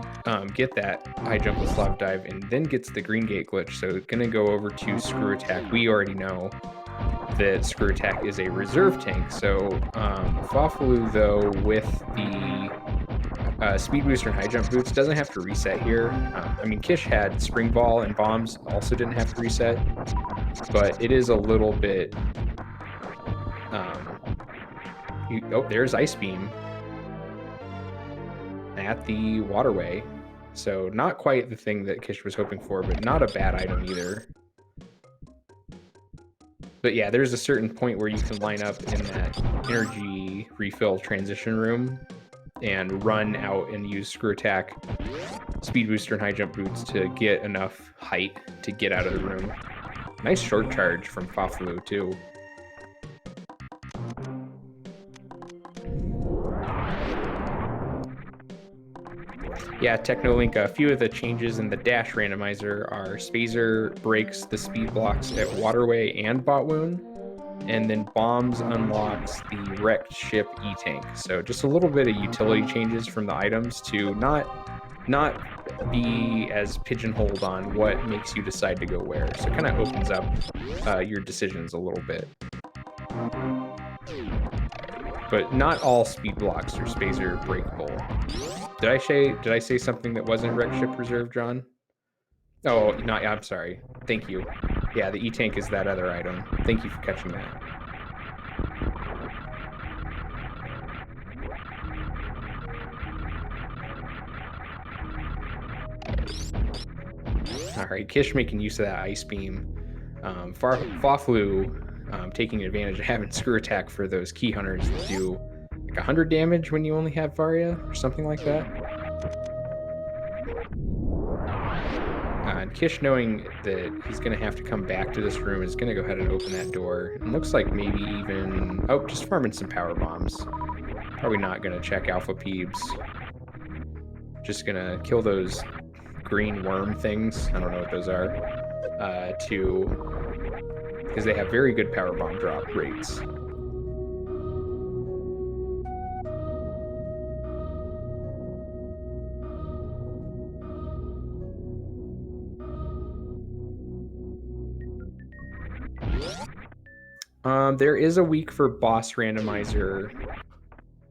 get that high jump with lava dive and then gets the green gate glitch, so it's going to go over to Screw Attack. We already know that Screw Attack is a reserve tank, so Faflu, though, with the speed booster and high jump boots, doesn't have to reset here. I mean, Kish had spring ball and bombs, also didn't have to reset, but it is a little bit... oh, there's Ice Beam at the Waterway, so not quite the thing that Kish was hoping for, but not a bad item either. But yeah, there's a certain point where you can line up in that energy refill transition room and run out and use Screw Attack, Speed Booster, and High Jump Boots to get enough height to get out of the room. Nice short charge from Faflu too. Yeah, Technolink, a few of the changes in the dash randomizer are Spazer breaks the speed blocks at Waterway and Botwoon, and then Bombs unlocks the wrecked ship E-tank. So just a little bit of utility changes from the items to not be as pigeonholed on what makes you decide to go where. So it kind of opens up your decisions a little bit. But not all speed blocks are Spazer breakable. Did I say something that wasn't wreck ship reserve, John? Oh, no, I'm sorry. Thank you. Yeah, the E-tank is that other item. Thank you for catching that. All right, Kish making use of that Ice Beam. Faflu taking advantage of having Screw Attack for those key hunters that do like 100 damage when you only have Varia or something like that. And Kish, knowing that he's going to have to come back to this room, is going to go ahead and open that door. It looks like maybe even... Oh, just farming some power bombs. Probably not going to check Alpha Peebs. Just going to kill those green worm things. I don't know what those are. Because they have very good power bomb drop rates. There is a week for boss randomizer.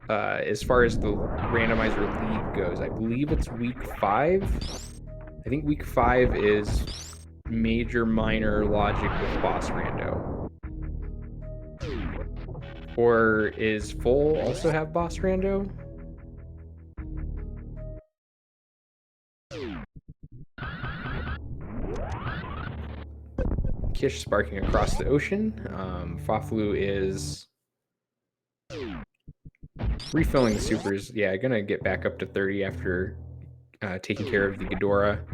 As far as the randomizer league goes, I believe it's week 5. I think week 5 is major minor logic with boss rando. Or is full also have boss rando? Kish sparking across the ocean. Faflu is refilling the supers. Yeah, gonna get back up to 30 after taking care of the Ghidorah.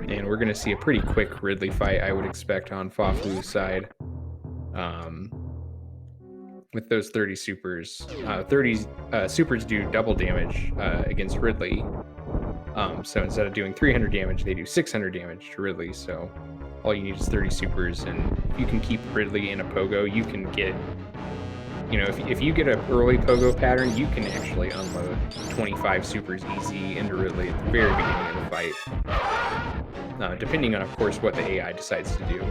And we're going to see a pretty quick Ridley fight, I would expect, on Faflu's side. With those 30 supers. 30 supers do double damage against Ridley. So instead of doing 300 damage, they do 600 damage to Ridley. So all you need is 30 supers. And if you can keep Ridley in a pogo, you can get... You know, if you get an early pogo pattern, you can actually unload 25 supers easy into Ridley at the very beginning of the fight. Depending on, of course, what the AI decides to do.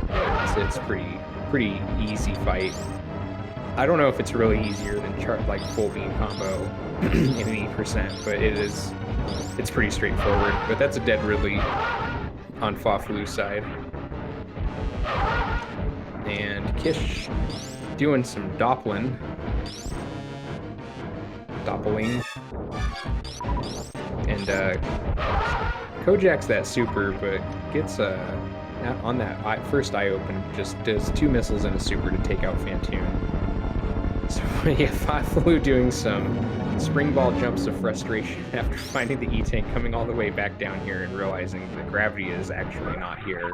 It's pretty easy fight. I don't know if it's really easier than like full beam combo in 80%, but it's pretty straightforward. But that's a dead Ridley on Faflu's side. And Kish doing some doppling. And Kojak's that super, but gets on that first eye open, just does 2 missiles and a super to take out Phantoon. So yeah, Faflu doing some spring ball jumps of frustration after finding the E-Tank coming all the way back down here and realizing that gravity is actually not here.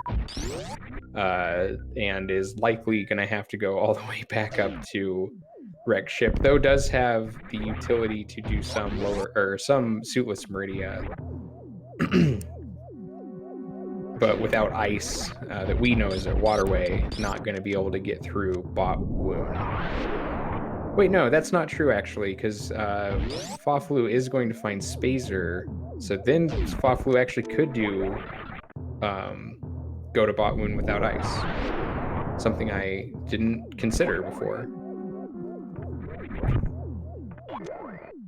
And is likely going to have to go all the way back up to wreck ship, though does have the utility to do some some suitless Meridia. But without ice that we know is a waterway, not going to be able to get through Bot Wound. Wait, no, that's not true actually, because Faflu is going to find Spazer, so then Faflu actually could do go to Bot Wound without ice. Something I didn't consider before.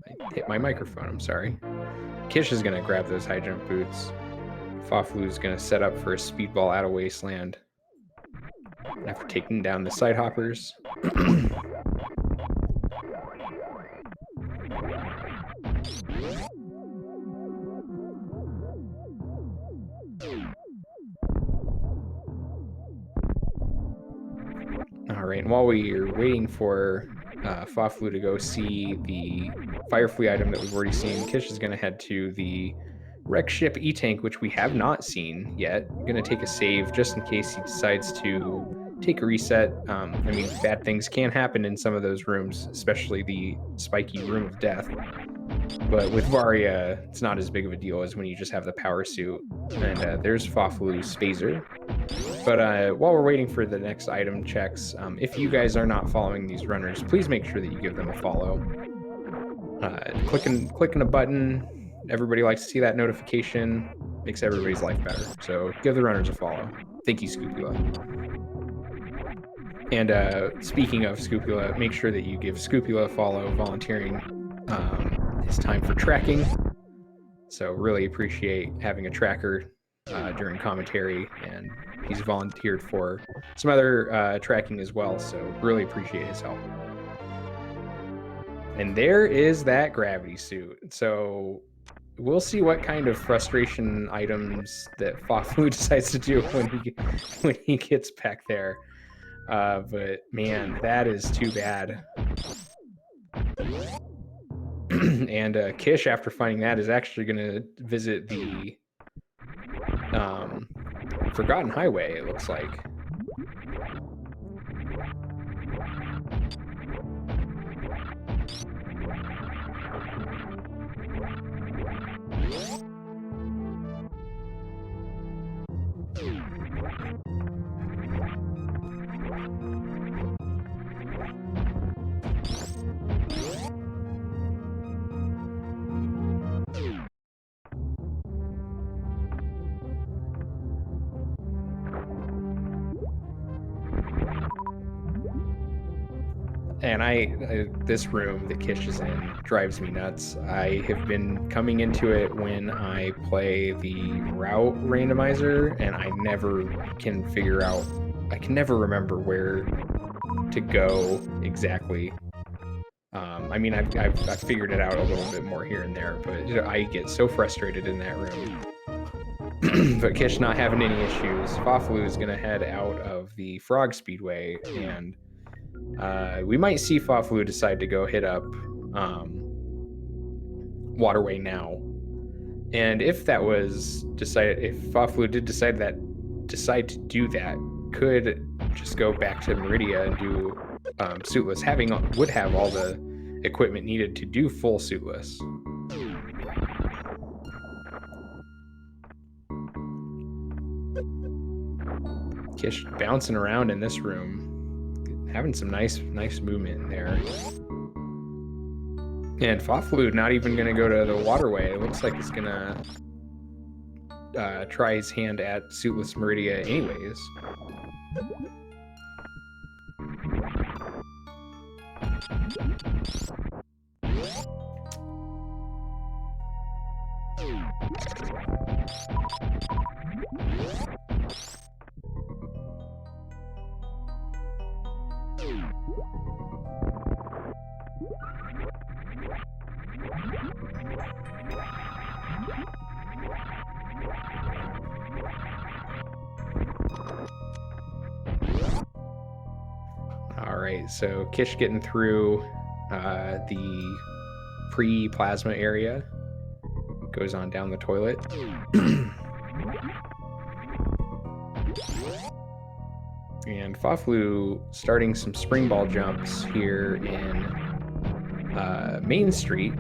I hit my microphone, I'm sorry. Kish is going to grab those high jump boots. Faflu is going to set up for a speedball out of Wasteland after taking down the side hoppers. All right, and while we're waiting for Faflu to go see the Firefly item that we've already seen, Kish is going to head to the wreck ship E-Tank, which we have not seen yet. I'm going to take a save just in case he decides to take a reset. I mean, bad things can happen in some of those rooms, especially the spiky room of death. But with Varia, it's not as big of a deal as when you just have the power suit. And there's Faflu's Spazer. But while we're waiting for the next item checks, if you guys are not following these runners, please make sure that you give them a follow. Clicking a button, everybody likes to see that notification, makes everybody's life better. So give the runners a follow. Thank you, Scoopula. And speaking of Scoopula, make sure that you give Scoopula a follow, volunteering his time for tracking. So really appreciate having a tracker during commentary, and he's volunteered for some other tracking as well, so really appreciate his help. And there is that gravity suit. So we'll see what kind of frustration items that Fafu decides to do when he gets back there. But man, that is too bad. And Kish, after finding that, is actually going to visit the Forgotten Highway, it looks like. And this room that Kish is in drives me nuts. I have been coming into it when I play the route randomizer, and I never can figure out, I can never remember where to go exactly. I mean, I've figured it out a little bit more here and there, but I get so frustrated in that room. But Kish not having any issues, Fafalu is going to head out of the Frog Speedway, and we might see Fafalu decide to go hit up Waterway now. And if that was decided, if Fafalu did decide to do that, could just go back to Meridia and do suitless. Would have all the equipment needed to do full suitless. Kish bouncing around in this room, having some nice movement in there. And Fafalu not even going to go to the waterway. It looks like he's going to try his hand at suitless Meridia anyways. Alright, so Kish getting through the pre-plasma area. Goes on down the toilet. And Fafalu starting some spring ball jumps here in Main Street.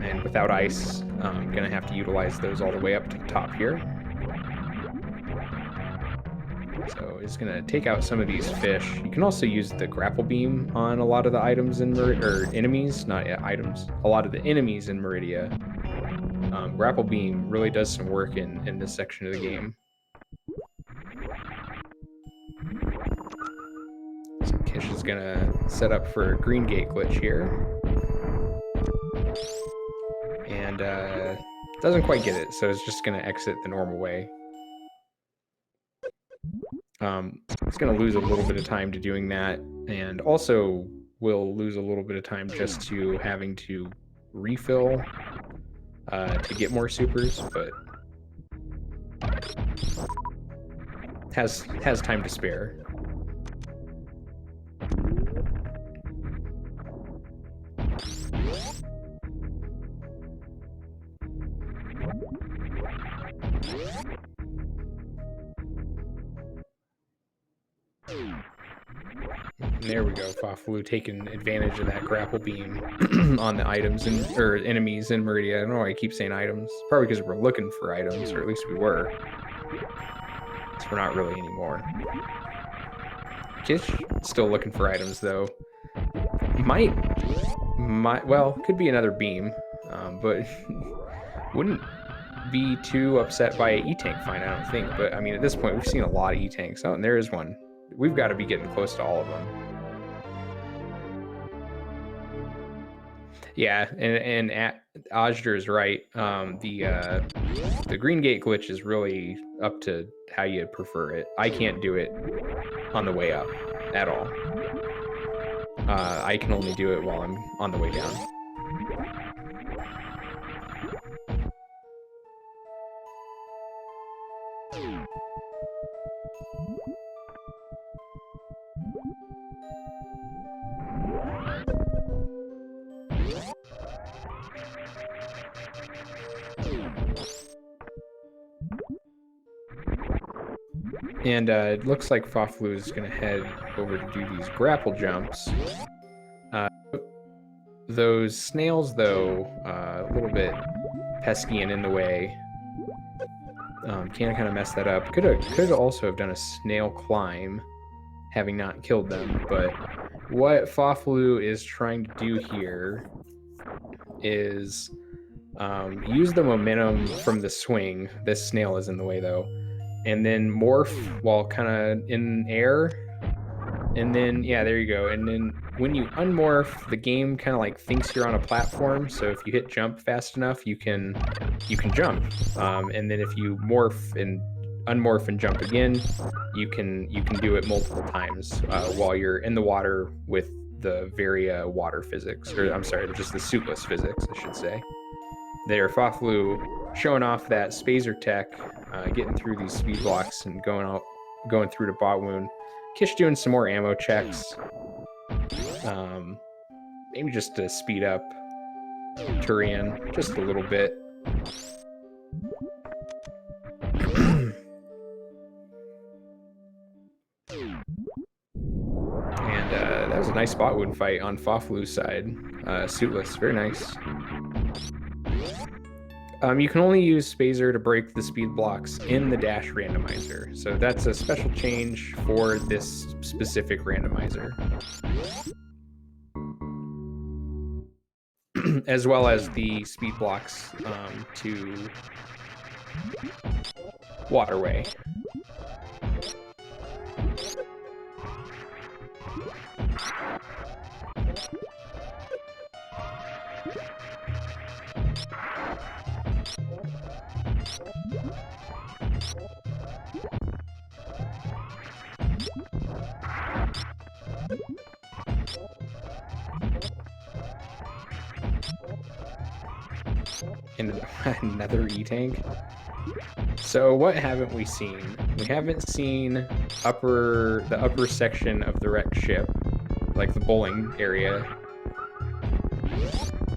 And without ice, I'm gonna have to utilize those all the way up to the top here. So it's gonna take out some of these fish. You can also use the grapple beam on a lot of the items in enemies, not items. A lot of the enemies in Meridia. Grapple beam really does some work in this section of the game. So Kish is gonna set up for a green gate glitch here. And doesn't quite get it, so it's just gonna exit the normal way. It's going to lose a little bit of time to doing that, and also will lose a little bit of time just to having to refill to get more supers, but has time to spare. There we go, Fafalu taking advantage of that grapple beam on the items or enemies in Meridia. I don't know why I keep saying items. Probably because we're looking for items, or at least we were. So we're not really anymore. Kish still looking for items though. Well, could be another beam, but wouldn't be too upset by an E-Tank find, I don't think. But I mean, at this point, we've seen a lot of E-Tanks. Oh, and there is one. We've got to be getting close to all of them. Yeah, and Ajder is right. The green gate glitch is really up to how you prefer it. I can't do it on the way up at all. I can only do it while I'm on the way down. And it looks like Faflu is going to head over to do these grapple jumps. Those snails, though, a little bit pesky and in the way. Can kind of mess that up. Could also have done a snail climb, having not killed them. But what Faflu is trying to do here is use the momentum from the swing. This snail is in the way, though. And then morph while kind of in air. And then, yeah, there you go. And then when you unmorph, the game kind of like thinks you're on a platform. So if you hit jump fast enough, you can jump. And then if you morph and unmorph and jump again, you can do it multiple times while you're in the water with the Varia water physics, or I'm sorry, just the suitless physics, I should say. There, Faflu showing off that Spazer tech, getting through these speed blocks and going through to bot wound. Kish doing some more ammo checks. Maybe just to speed up Turian just a little bit. And that was a nice bot wound fight on Faflu's side. Suitless, very nice. You can only use Spazer to break the speed blocks in the dash randomizer. So that's a special change for this specific randomizer. As well as the speed blocks to Waterway. And another E-tank. So what haven't we seen? We haven't seen the upper section of the wrecked ship, like the bowling area.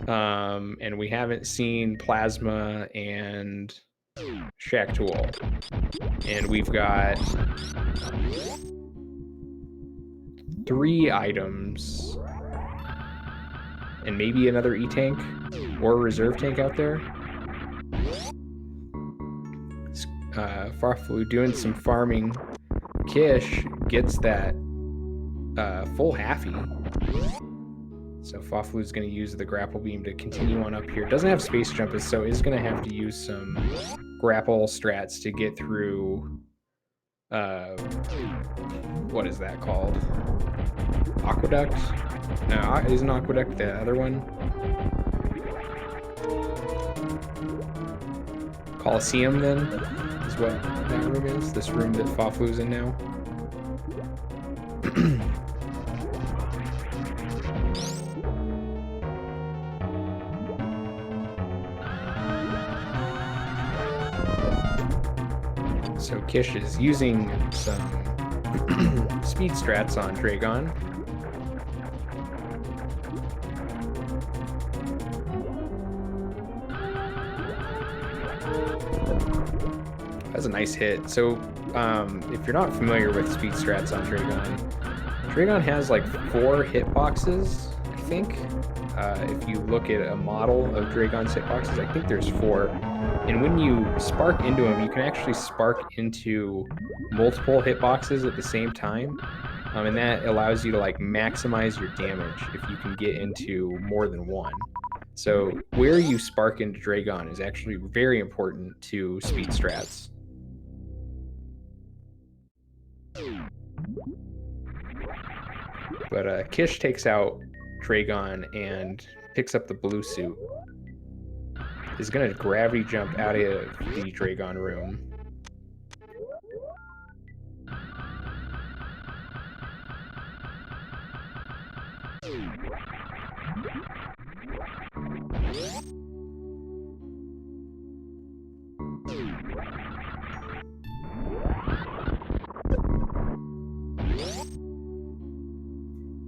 And we haven't seen Plasma and Shack Tool. And we've got 3 items and maybe another E-tank or a reserve tank out there. Farflu doing some farming. Kish gets that full halfie. So Faflu's going to use the grapple beam to continue on up here. Doesn't have space jump, so is going to have to use some grapple strats to get through. What is that called? Aqueduct? No, isn't Aqueduct the other one? Coliseum, then, is what that room is. This room that Faflu's in now. So Kish is using some speed strats on Dragon. That's a nice hit. So if you're not familiar with speed strats on Dragon has like 4 hitboxes, I think. If you look at a model of Dragon's hitboxes, I think there's 4. And when you spark into them, you can actually spark into multiple hitboxes at the same time. And that allows you to like maximize your damage if you can get into more than one. So where you spark into Dragon is actually very important to speed strats. But Kish takes out Dragon and picks up the blue suit. Is going to gravity jump out of the Dragon room.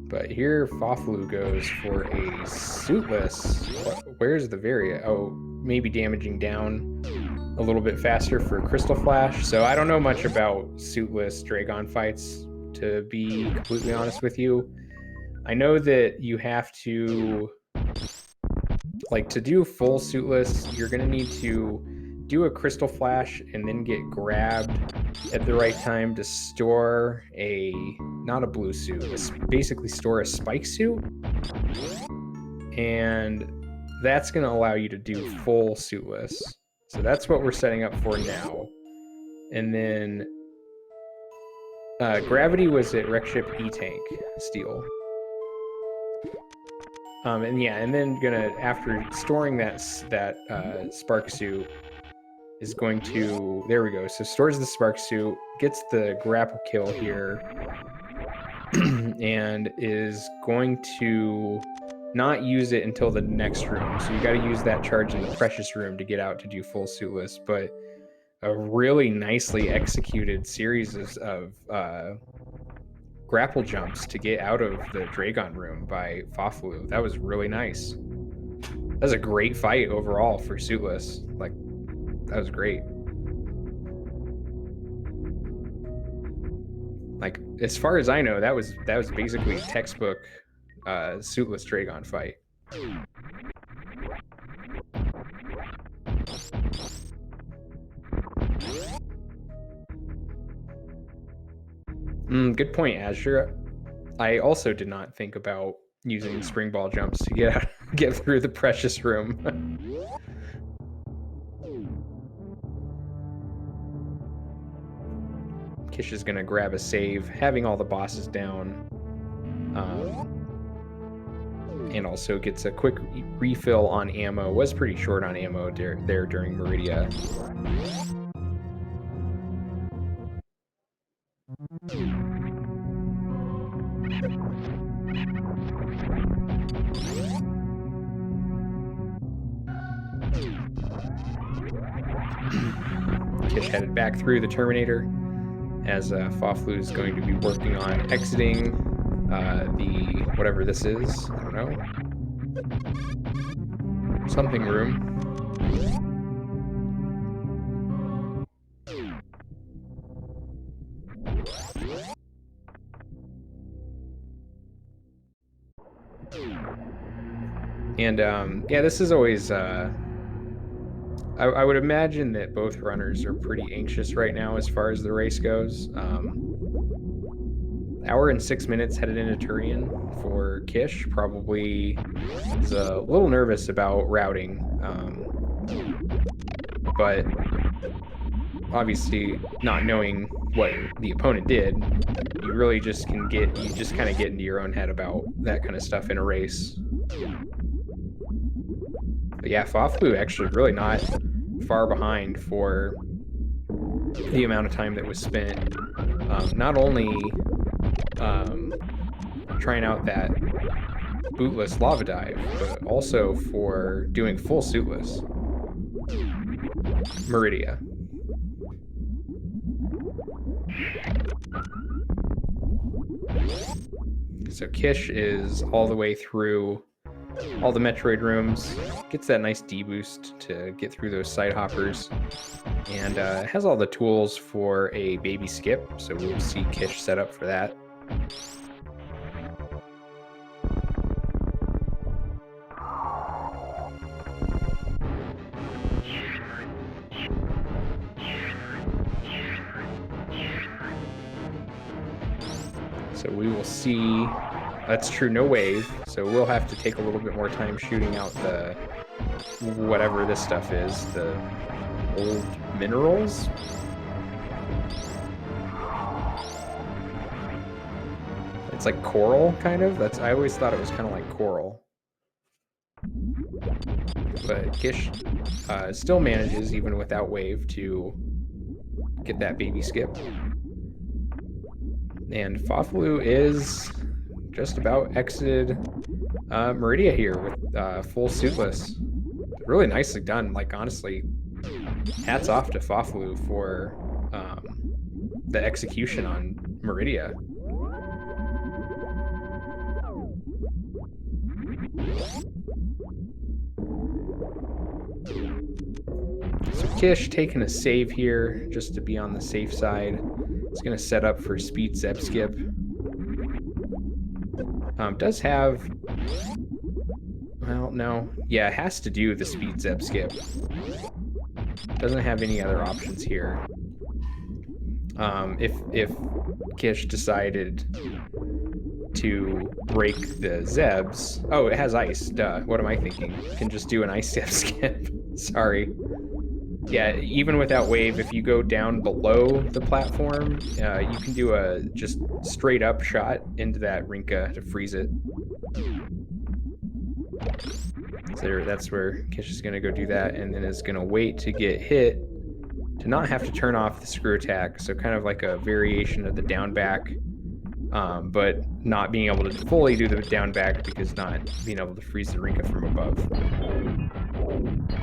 But here Faflu goes for a suitless. Where's the Varia? Oh, maybe damaging down. a little bit faster for Crystal Flash. So I don't know much about suitless Dragon fights, to be completely honest with you. I know that you have to, like, to do full suitless, you're going to need to do a Crystal Flash and then get grabbed at the right time to store not a blue suit, basically store a spike suit. And that's going to allow you to do full suitless. So that's what we're setting up for now. And then Gravity was at Wreck Ship E-Tank Steel. And then after storing that spark suit, is going to, there we go. So stores the spark suit, gets the grapple kill here, and is going to not use it until the next room. So you got to use that charge in the precious room to get out to do full suitless. But a really nicely executed series of grapple jumps to get out of the Dragon room by Faflu. That was really nice. That was a great fight overall for suitless. Like, that was great. Like, as far as I know, that was basically a textbook suitless Dragon fight. Good point, Azure. I also did not think about using spring ball jumps to get through the precious room. Kish is gonna grab a save, having all the bosses down, and also gets a quick refill on ammo. Was pretty short on ammo there during Meridia. Kish headed back through the Terminator, as Faflu is going to be working on exiting the whatever this is. I don't know. Something room. And yeah, this is always I would imagine that both runners are pretty anxious right now as far as the race goes. Hour and 6 minutes headed into Turian for Kish. Probably is a little nervous about routing, but obviously not knowing what the opponent did, you really just kind of get into your own head about that kind of stuff in a race. But yeah, Faflu actually really not far behind for the amount of time that was spent. Not only trying out that bootless lava dive, but also for doing full suitless Meridia. So Kish is all the way through all the Metroid rooms, gets that nice D-boost to get through those side hoppers, and has all the tools for a baby skip, so we'll see Kish set up for that. So we will see. That's true, no wave, so we'll have to take a little bit more time shooting out the whatever this stuff is, the old minerals. It's like coral, kind of. I always thought it was kind of like coral. But Kish still manages, even without wave, to get that baby skip. And Faflu is just about exited Meridia here with full suitless. Really nicely done. Like, honestly, hats off to Faflu for the execution on Meridia. So Kish taking a save here just to be on the safe side. It's going to set up for speed Zeb skip. Does have... Well, no. Yeah, it has to do the speed Zeb skip. Doesn't have any other options here. If Kish decided to break the Zebs... Oh, it has ice. Duh. What am I thinking? Can just do an ice Zeb skip. Sorry. Yeah, even without wave, if you go down below the platform, you can do a just straight up shot into that Rinka to freeze it. So that's where Kish is going to go do that, and then is going to wait to get hit to not have to turn off the screw attack. So kind of like a variation of the down back, but not being able to fully do the down back because not being able to freeze the Rinka from above.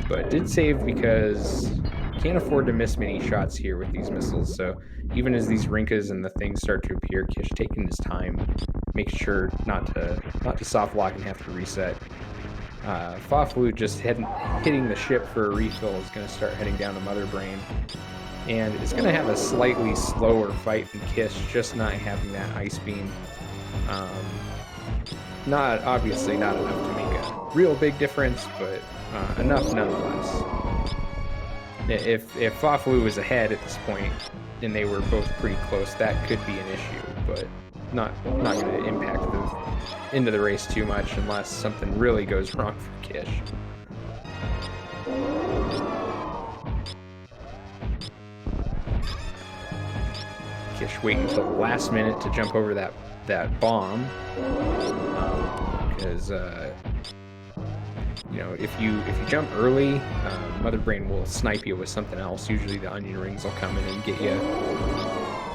But did save because can't afford to miss many shots here with these missiles. So even as these Rinkas and the things start to appear, Kish taking his time, make sure not to soft lock and have to reset. Faflu just hitting the ship for a refill is going to start heading down to Mother Brain. And it's going to have a slightly slower fight than Kish, just not having that ice beam. Obviously not enough to make a real big difference, but enough nonetheless. If Faflu was ahead at this point and they were both pretty close, that could be an issue, but not going to impact the end of the race too much unless something really goes wrong for Kish. Kish waiting until the last minute to jump over that bomb, because you know, if you jump early, Mother Brain will snipe you with something else. Usually the onion rings will come in and get you.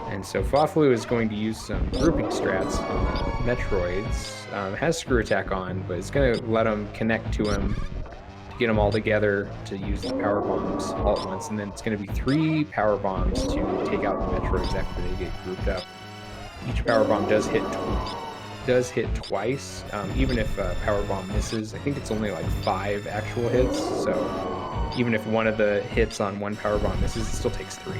And so Faflu is going to use some grouping strats on the Metroids. Has screw attack on, but it's going to let them connect to him to get them all together to use the power bombs all at once. And then it's going to be 3 power bombs to take out the Metroids after they get grouped up. Each power bomb does hit twice, even if power bomb misses. I think it's only like 5 actual hits, so even if one of the hits on one power bomb misses, it still takes 3.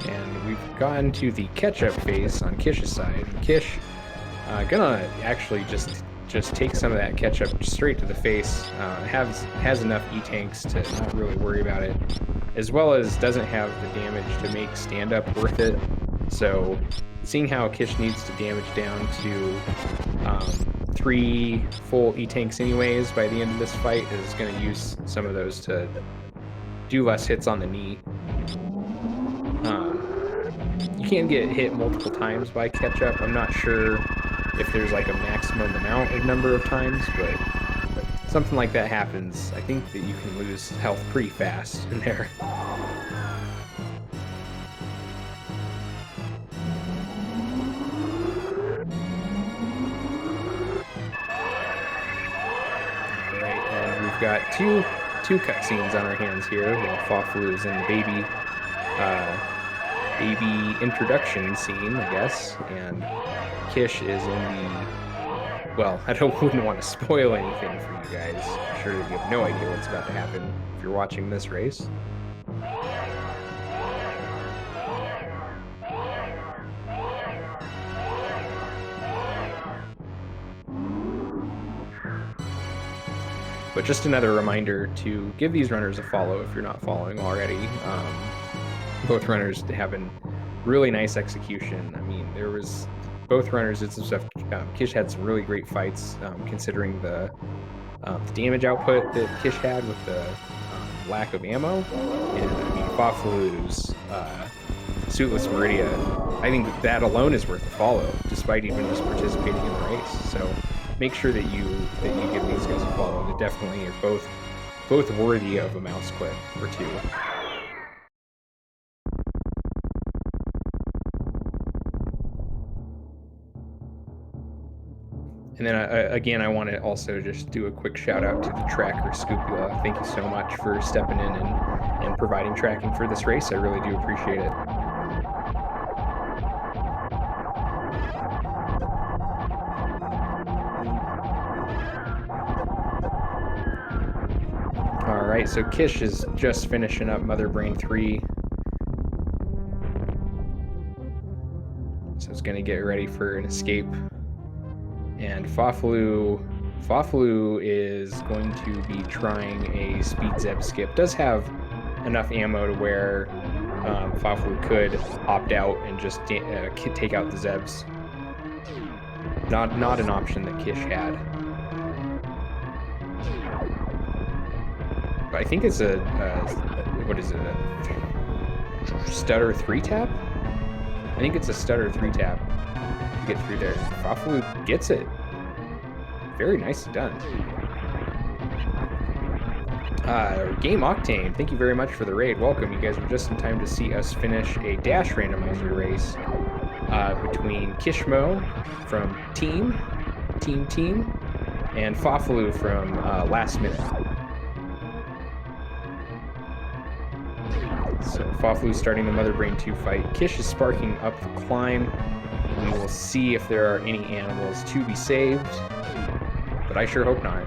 And we've gotten to the catch-up phase on Kish's side. Kish gonna actually just take some of that ketchup straight to the face. Has enough E-tanks to not really worry about it, as well as doesn't have the damage to make stand-up worth it. So seeing how Kish needs to damage down to 3 full E-tanks anyways by the end of this fight, is going to use some of those to do less hits on the knee. You can get hit multiple times by ketchup. I'm not sure if there's like a maximum amount of number of times, but something like that happens. I think that you can lose health pretty fast in there. Alright, and we've got two cutscenes on our hands here while Faflu is in the baby introduction scene, I guess, and Kish is in the... Well, wouldn't want to spoil anything for you guys. I'm sure that you have no idea what's about to happen if you're watching this race. But just another reminder to give these runners a follow if you're not following already. Both runners having really nice execution. I mean, both runners did some stuff. Kish had some really great fights, considering the damage output that Kish had with the lack of ammo. And I mean, Faflu's Suitless Meridia, I think that alone is worth a follow, despite even just participating in the race. So make sure that you give these guys a follow. They definitely are both worthy of a mouse clip or 2. And then again, I want to also just do a quick shout out to the tracker Scupula. Thank you so much for stepping in and providing tracking for this race. I really do appreciate it. All right, so Kish is just finishing up Mother Brain 3. So it's going to get ready for an escape. And Faflu is going to be trying a speed Zeb skip. Does have enough ammo to where Faflu could opt out and just take out the Zebs. Not an option that Kish had. But I think it's a what is it? A stutter 3-tap? I think it's a stutter 3-tap to get through there. Faflu gets it. Very nicely done. Game Octane, thank you very much for the raid. Welcome. You guys were just in time to see us finish a dash randomizer race between Kishmo from Team, and Faflu from Last Minute. So Faflu's starting the Mother Brain 2 fight. Kish is sparking up the climb. We will see if there are any animals to be saved, but I sure hope not.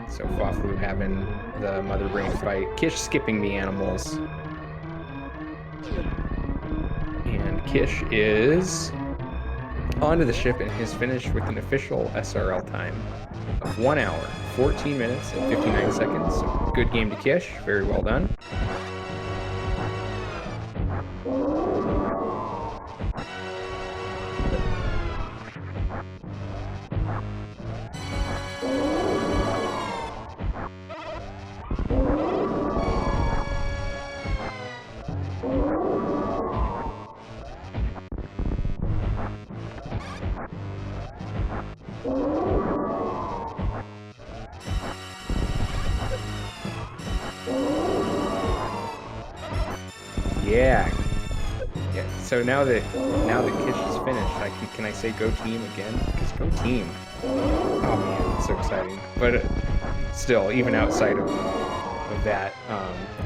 So Faflu having the Mother Brain fight. Kish skipping the animals. And Kish is onto the ship and has finished with an official SRL time of 1 hour, 14 minutes, and 59 seconds. So good game to Kish. Very well done. Yeah. So now that Kish is finished, can I say go team again? Because go team. Oh man, it's so exciting. But still, even outside of that,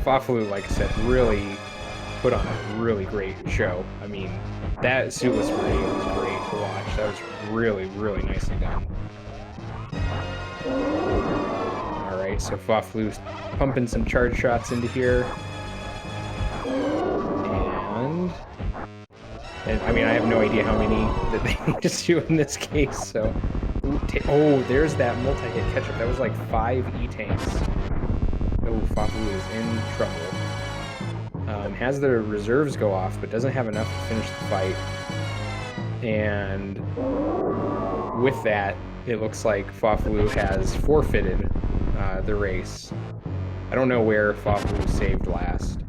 Faflu, like I said, really put on a really great show. I mean, that suitless parade was great to watch. That was really, really nicely done. All right, so Faflu's pumping some charge shots into here. And I mean, I have no idea how many that they need to do in this case, so... Oh, there's that multi-hit catch-up. That was like 5 E-tanks. Oh, Faflu is in trouble. Has the reserves go off, but doesn't have enough to finish the fight. And with that, it looks like Faflu has forfeited the race. I don't know where Faflu saved last.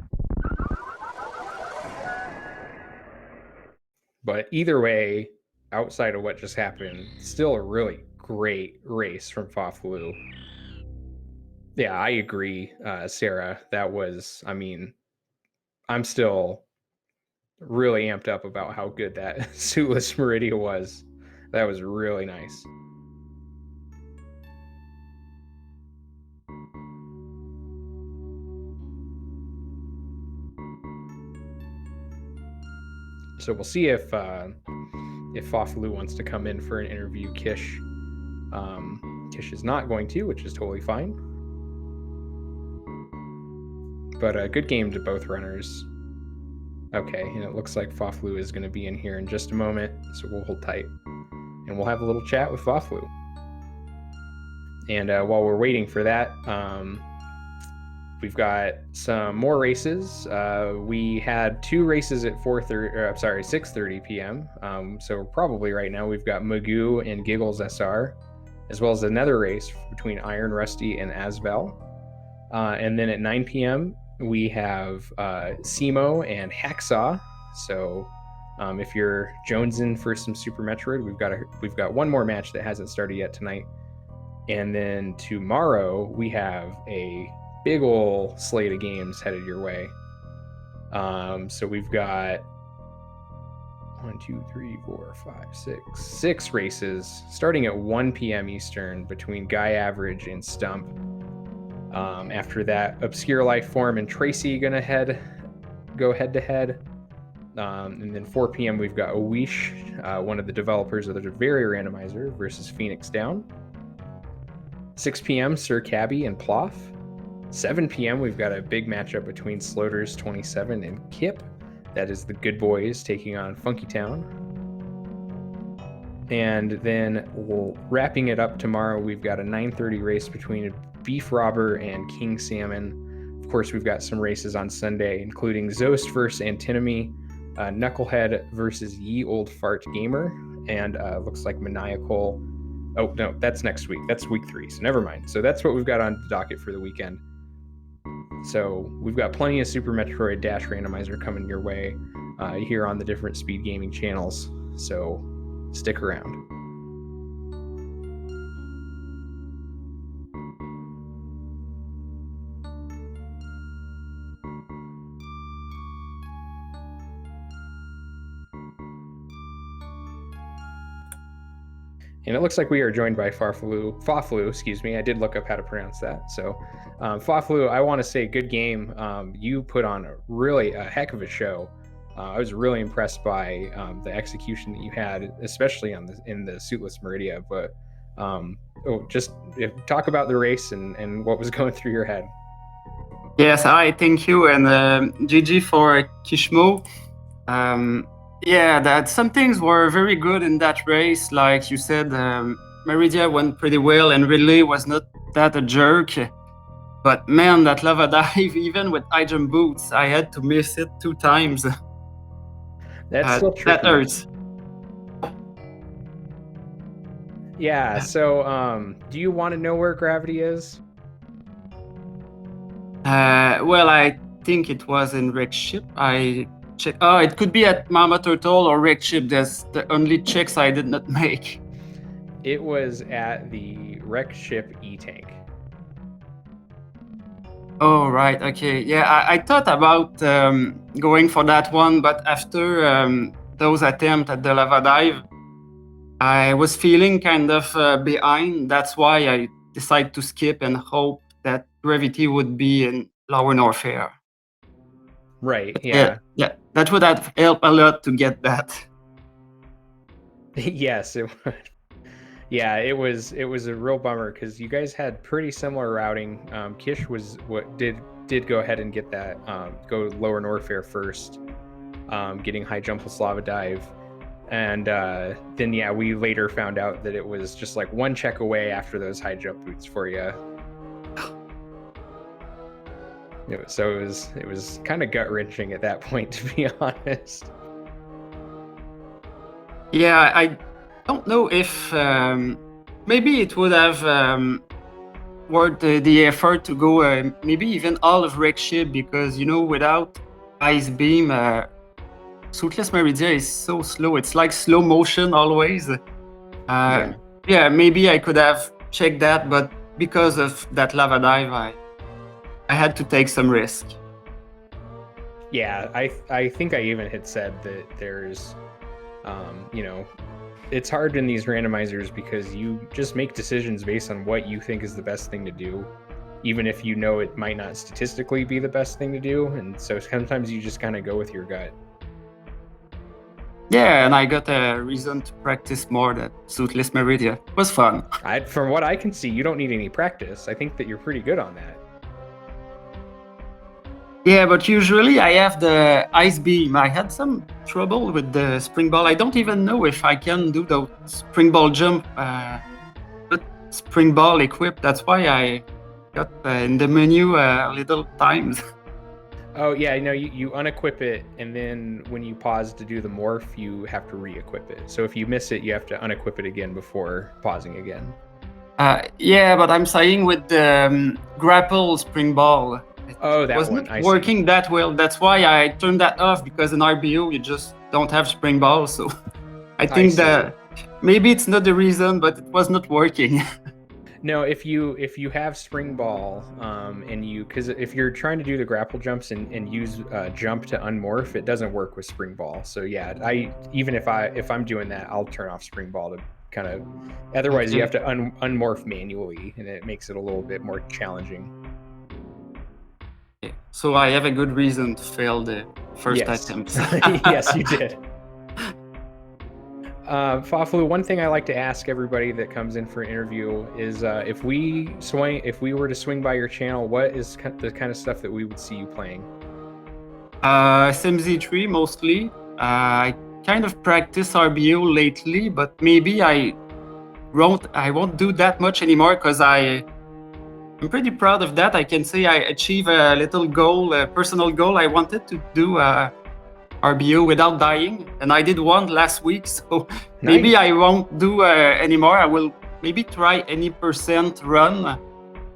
But either way, outside of what just happened, still a really great race from Faflu. Yeah, I agree, Sarah. That was, I mean, I'm still really amped up about how good that suitless Meridia was. That was really nice. So we'll see if Faflu wants to come in for an interview. Kish is not going to, which is totally fine. But a good game to both runners. Okay, and it looks like Faflu is going to be in here in just a moment, so we'll hold tight. And we'll have a little chat with Faflu. And while we're waiting for that, we've got some more races. We had 2 races at 6:30 p.m. So probably right now we've got Magoo and Giggles SR, as well as another race between Iron Rusty and Asvel. And then at 9 p.m. we have Simo and Hacksaw. So if you're jonesing for some Super Metroid, we've got one more match that hasn't started yet tonight. And then tomorrow we have a big ol' slate of games headed your way. So we've got 6 races starting at 1 p.m. Eastern between Guy Average and Stump. After that, Obscure Life Form and Tracy go head to head. And then 4 p.m. we've got Owish, one of the developers of the Very Randomizer, versus Phoenix Down. 6 p.m. Sir Cabby and Ploff. 7 p.m. we've got a big matchup between Sloters 27 and Kip. That is the Good Boys taking on Funky Town. And then wrapping it up tomorrow, we've got a 9:30 race between Beef Robber and King Salmon. Of course, we've got some races on Sunday, including Zost versus Antinomy, Knucklehead versus Ye Old Fart Gamer, and looks like Maniacal. Oh, no, that's next week. That's week 3, so never mind. So that's what we've got on the docket for the weekend. So we've got plenty of Super Metroid Dash Randomizer coming your way here on the different Speed Gaming channels, so stick around. And it looks like we are joined by Faflu, excuse me. I did look up how to pronounce that. So, Faflu, I want to say good game. You put on a heck of a show. I was really impressed by the execution that you had, especially in the Suitless Meridia. But talk about the race and what was going through your head. Yes, hi, thank you, and GG for Kishmo. Yeah, that some things were very good in that race. Like you said, Meridia went pretty well, and Ridley was not that a jerk. But man, that lava dive, even with high jump boots, I had to miss it 2 times. That's still tricky. That hurts. Yeah, so do you want to know where gravity is? Well, I think it was in Wreck Ship. I checked. Oh, it could be at Mama Turtle or Wreck Ship. That's the only checks I did not make. It was at the Wreck Ship E-Tank. Oh, right. Okay. Yeah, I thought about going for that one, but after those attempts at the lava dive, I was feeling kind of behind. That's why I decided to skip and hope that gravity would be in Lower Norfair. Right. Yeah. Yeah. That would have helped a lot to get that. Yes, it would. Yeah, it was a real bummer because you guys had pretty similar routing. Kish was what did go ahead and get that go Lower Norfair first, getting high jump with lava dive, and then yeah, we later found out that it was just like 1 check away after those high jump boots for you. So it was kind of gut wrenching at that point, to be honest. Yeah, I don't know if maybe it would have worth the effort to go maybe even all of Wreck Ship, because without Ice Beam, Suitless Meridia is so slow. It's like slow motion always. Yeah, maybe I could have checked that, but because of that lava dive, I had to take some risk. Yeah, I think I even had said that there's it's hard in these randomizers because you just make decisions based on what you think is the best thing to do, even if you know it might not statistically be the best thing to do. And so sometimes you just kind of go with your gut. Yeah, and I got a reason to practice more that Suitless Meridia. It was fun. From what I can see, you don't need any practice. I think that you're pretty good on that. Yeah, but usually I have the Ice Beam. I had some trouble with the spring ball. I don't even know if I can do the spring ball jump with spring ball equipped. That's why I got in the menu little times. Oh yeah, you unequip it, and then when you pause to do the morph, you have to re-equip it. So if you miss it, you have to unequip it again before pausing again. Yeah, but I'm saying with the grapple spring ball. Oh, that wasn't one. working that well. That's why I turned that off, because in RBO you just don't have spring ball. So I think that maybe it's not the reason, but it was not working. No, if you have spring ball, and because if you're trying to do the grapple jumps and use jump to unmorph, it doesn't work with spring ball. So yeah, if I'm doing that, I'll turn off spring ball to kind of. Otherwise, you Okay. have to unmorph manually, and it makes it a little bit more challenging. So I have a good reason to fail the first Yes, attempt. yes, you did. Fafu, one thing I like to ask everybody that comes in for an interview is if we were to swing by your channel, what is the kind of stuff that we would see you playing? SMZ3 mostly. I kind of practice RBO lately, but maybe I won't do that much anymore because I'm pretty proud of that. I can say I achieved a little goal, a personal goal. I wanted to do RBO without dying, and I did one last week. So maybe Nice. I won't do anymore. I will maybe try any percent run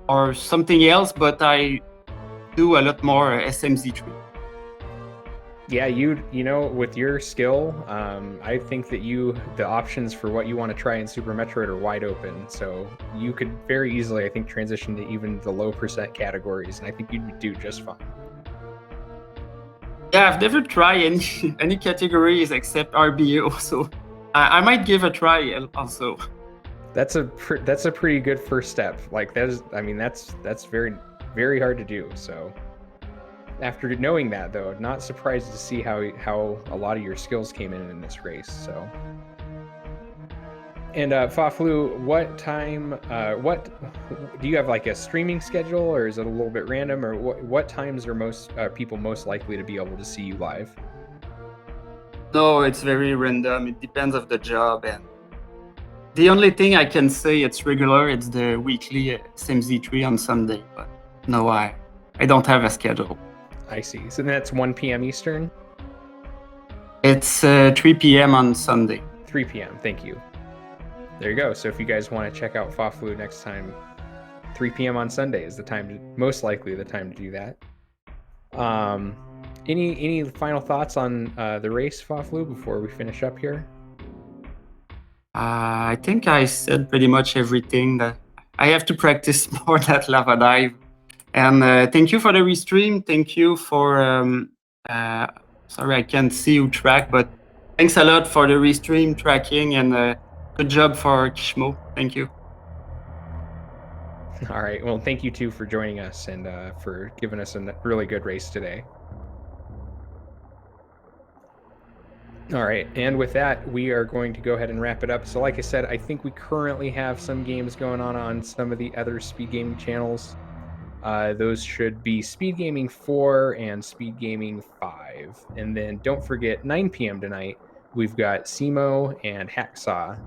or something else, but I do a lot more SMZ3. Yeah, you know, with your skill, I think that the options for what you want to try in Super Metroid are wide open. So you could very easily, I think, transition to even the low percent categories, and I think you'd do just fine. Yeah, I've never tried any categories except RBO, so I might give a try also. That's a pretty good first step. Like that's very very hard to do. So after knowing that, though, not surprised to see how a lot of your skills came in this race. So, and Faflu, what time? What do you have, like a streaming schedule, or is it a little bit random, or what times are most people most likely to be able to see you live? No, it's very random. It depends of the job, and the only thing I can say it's regular. It's the weekly SMZ3 on Sunday, but no, I don't have a schedule. I see. So that's 1 p.m. Eastern. It's 3 p.m. on Sunday. 3 p.m. Thank you. There you go. So if you guys want to check out Faflu next time, 3 p.m. on Sunday is most likely the time to do that. Any final thoughts on the race, Faflu, before we finish up here? I think I said pretty much everything. That I have to practice more that lava dive. And thank you for the restream. Thank you for sorry I can't see you track, but thanks a lot for the restream tracking, and good job for Kishmo. Thank you. All right. Well, thank you too for joining us and for giving us a really good race today. All right, and with that, we are going to go ahead and wrap it up. So like I said, I think we currently have some games going on some of the other speed gaming channels. Those should be Speed Gaming 4 and Speed Gaming 5. And then don't forget, 9 p.m. tonight, we've got Simo and Hacksaw,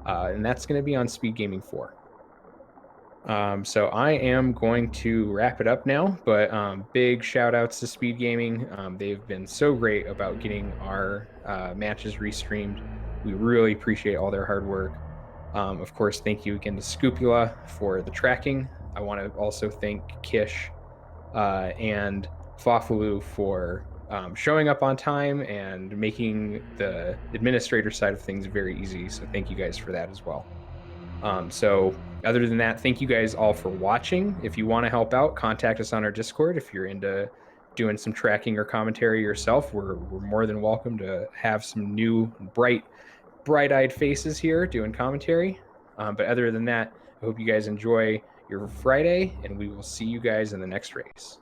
and that's going to be on Speed Gaming 4. So I am going to wrap it up now, but big shout outs to Speed Gaming. They've been so great about getting our matches restreamed. We really appreciate all their hard work. Of course, thank you again to Scupula for the tracking. I want to also thank Kish and Fafulu for showing up on time and making the administrator side of things very easy. So thank you guys for that as well. So other than that, thank you guys all for watching. If you want to help out, contact us on our Discord. If you're into doing some tracking or commentary yourself, we're more than welcome to have some new bright-eyed faces here doing commentary. But other than that, I hope you guys enjoy your Friday, and we will see you guys in the next race.